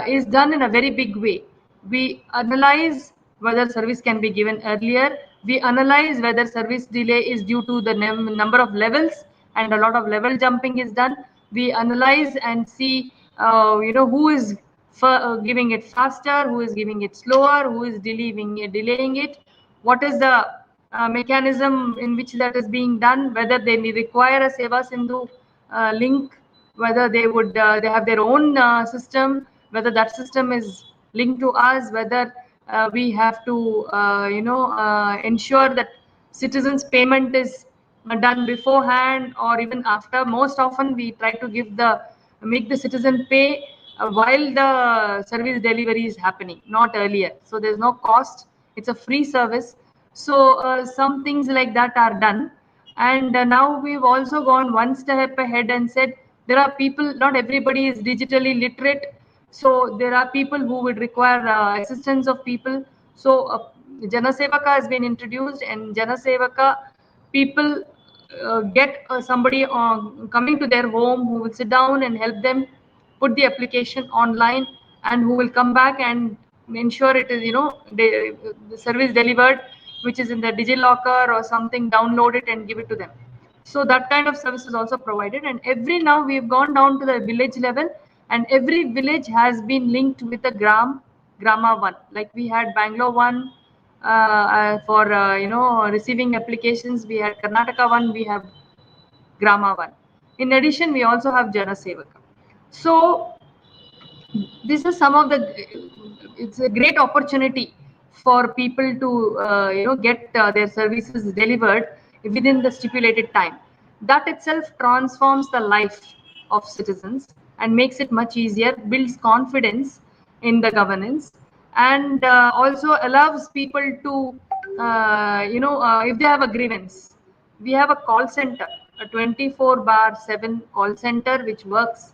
is done in a very big way. We analyze whether service can be given earlier. We analyze whether service delay is due to the number of levels, and a lot of level jumping is done. We analyze and see who is giving it faster, who is giving it slower, who is delaying it, what is the mechanism in which that is being done, whether they require a Seva Sindhu link, whether they have their own system, whether that system is linked to us, whether we have to ensure that citizens payment is done beforehand or even after. Most often we try to make the citizen pay while the service delivery is happening, not earlier. So there's no cost, it's a free service. So some things like that are done. And now we've also gone one step ahead and said there are people, not everybody is digitally literate, so there are people who would require assistance of people. So Jana Sevaka has been introduced, and Jana Sevaka people get somebody coming to their home who will sit down and help them put the application online, and who will come back and ensure it is the service delivered, which is in the DigiLocker or something, download it and give it to them. So that kind of service is also provided. And every now we've gone down to the village level, and every village has been linked with a grama one. Like we had Bangalore one for receiving applications, we had Karnataka one, we have grama one. In addition, we also have Jana Sevaka. So this is some of the, it's a great opportunity for people to get their services delivered within the stipulated time. That itself transforms the life of citizens and makes it much easier, builds confidence in the governance, and also allows people to if they have a grievance, we have a call center, a 24/7 call center which works,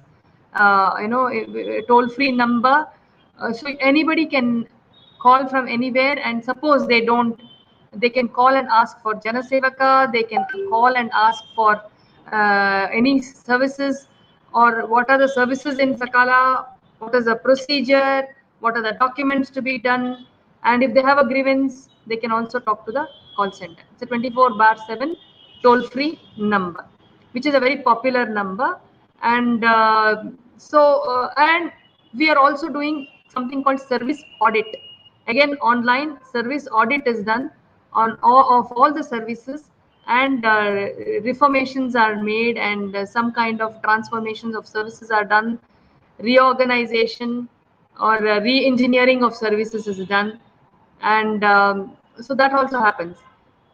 a toll-free number. So anybody can call from anywhere, and suppose they can call and ask for Jana Sevaka, they can call and ask for any services, or what are the services in Sakala, what is the procedure, what are the documents to be done, and if they have a grievance, they can also talk to the call center. It's a 24/7 toll-free number, which is a very popular number. And and we are also doing something called service audit. Again, online service audit is done on all the services, and reformations are made, and some kind of transformations of services are done, reorganization or re-engineering of services is done. And so that also happens.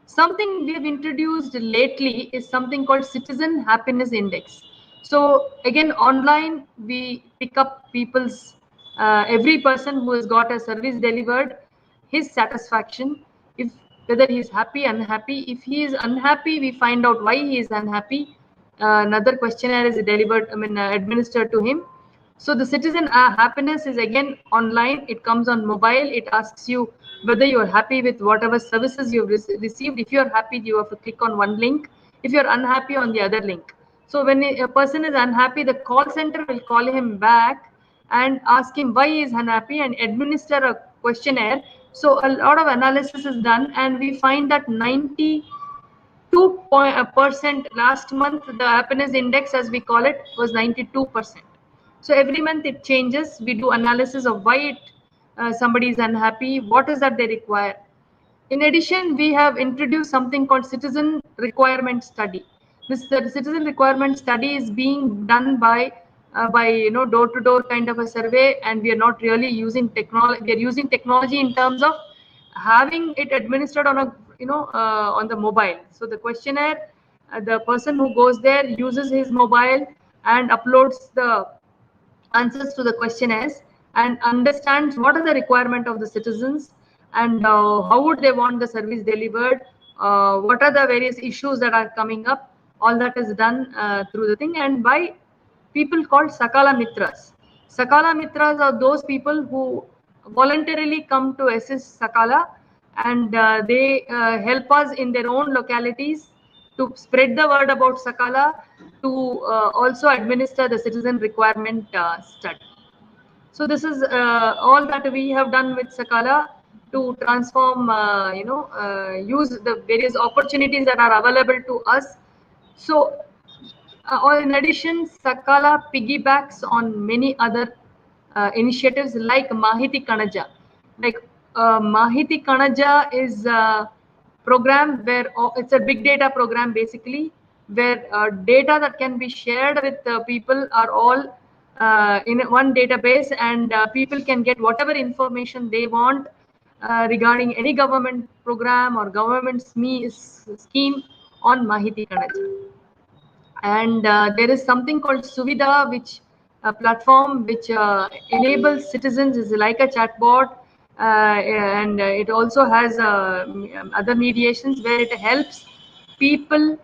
Something we have introduced lately is something called Citizen Happiness Index. So again, online we pick up people's every person who has got a service delivered, his satisfaction, if whether he is happy, unhappy. If he is unhappy, we find out why he is unhappy. Another questionnaire is delivered, administered to him. So the citizen happiness is again online. It comes on mobile. It asks you whether you are happy with whatever services you've received. If you are happy, you have to click on one link. If you're unhappy, on the other link. So when a person is unhappy, the call center will call him back and ask him why he is unhappy and administer a questionnaire. So a lot of analysis is done, and we find that 92% last month, the happiness index, as we call it, was 92%. So every month it changes. We do analysis of why somebody is unhappy, what is that they require. In addition, we have introduced something called citizen requirement study. This citizen requirement study is being done by door-to-door kind of a survey, and we are not really using technology. We are using technology in terms of having it administered on a on the mobile. So the questionnaire, the person who goes there uses his mobile and uploads the answers to the questionnaires and understands what are the requirement of the citizens and how would they want the service delivered, what are the various issues that are coming up. All that is done through the thing and by people called Sakala Mitras. Sakala Mitras are those people who voluntarily come to assist Sakala, and they help us in their own localities to spread the word about Sakala, to also administer the citizen requirement study. So this is all that we have done with Sakala to transform, use the various opportunities that are available to us. So or in addition, Sakala piggybacks on many other initiatives like Mahiti Kanaja. Like Mahiti Kanaja is a program where it's a big data program basically, where data that can be shared with people are all in one database, and people can get whatever information they want regarding any government program or government scheme on Mahiti Kanaja. And there is something called Suvidha, which a platform which enables citizens, is like a chatbot, and it also has other mediations where it helps people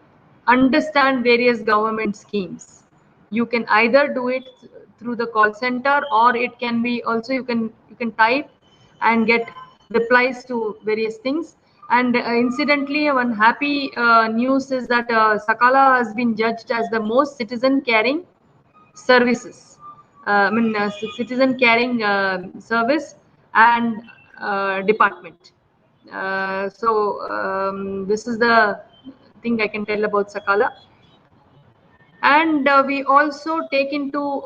understand various government schemes. You can either do it through the call center, or it can be also you can type and get replies to various things. And incidentally, one happy news is that Sakala has been judged as the most citizen caring services. Citizen caring service and department. This is the thing I can tell about Sakala. And we also take into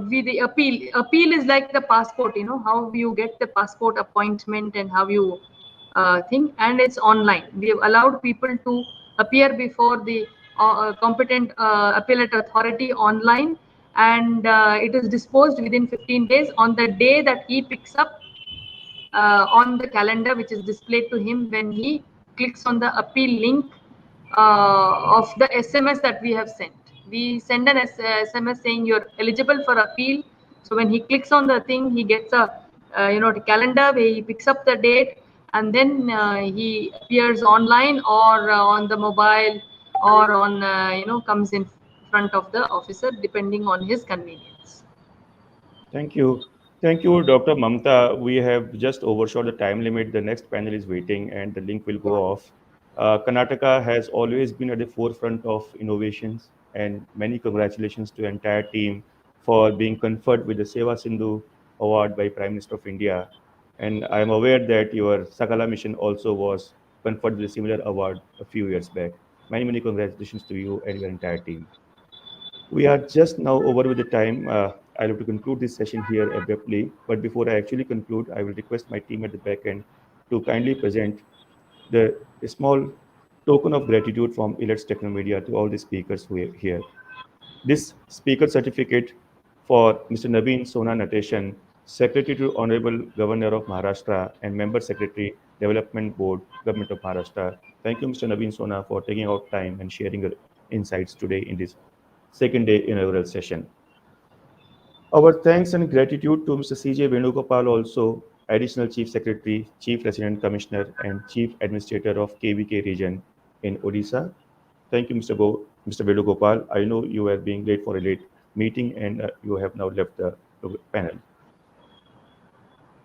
the appeal is like the passport, how you get the passport appointment and how you think, and it's online. We have allowed people to appear before the competent appellate authority online, and it is disposed within 15 days on the day that he picks up on the calendar, which is displayed to him when he clicks on the appeal link of the SMS that we have sent. We send an SMS saying you're eligible for appeal. So when he clicks on the thing, he gets a calendar where he picks up the date, and then he appears online or on the mobile, or on comes in front of the officer depending on his convenience. Thank you. Thank you, Dr. Mamta. We have just overshot the time limit. The next panel is waiting and the link will go off. Karnataka has always been at the forefront of innovations, and many congratulations to the entire team for being conferred with the Seva Sindhu Award by Prime Minister of India. And I am aware that your Sakala mission also was conferred with a similar award a few years back. Many, many congratulations to you and your entire team. We are just now over with the time. I'll have to conclude this session here abruptly. But before I actually conclude, I will request my team at the back end to kindly present a small token of gratitude from Elets Technomedia to all the speakers who are here. This speaker certificate for Mr. Naveen Sona Nateshan, Secretary to Honorable Governor of Maharashtra and Member Secretary, Development Board, Government of Maharashtra. Thank you, Mr. Naveen Sona, for taking out time and sharing your insights today in this second day inaugural session. Our thanks and gratitude to Mr. C.J. Venugopal, also Additional Chief Secretary, Chief Resident Commissioner, and Chief Administrator of KVK region in Odisha. Thank you, Mr. Venugopal. I know you were being late for a late meeting and you have now left the panel.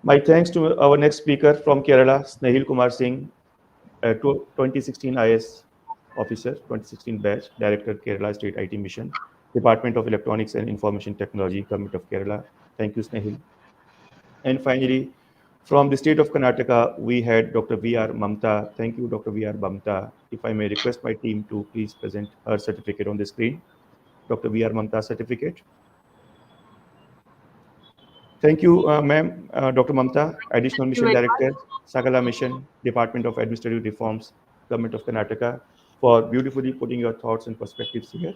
My thanks to our next speaker from Kerala, Snehil Kumar Singh, 2016 IS officer, 2016 batch, Director, Kerala State IT Mission, Department of Electronics and Information Technology, Government of Kerala. Thank you, Snehil. And finally, from the state of Karnataka, we had Dr. V.R. Mamta. Thank you, Dr. V.R. Mamta. If I may request my team to please present her certificate on the screen. Dr. V.R. Mamta certificate. Thank you, ma'am, Dr. Mamta, Additional Thank you Mission very Director, much. Sagala Mission, Department of Administrative Reforms, Government of Karnataka, for beautifully putting your thoughts and perspectives here.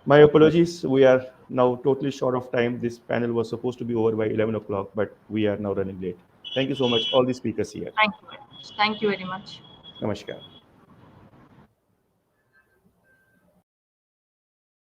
My apologies, we are now totally short of time. This panel was supposed to be over by 11 o'clock, but we are now running late. Thank you so much, all the speakers here. Thank you very much. Thank you very much. Namaskar.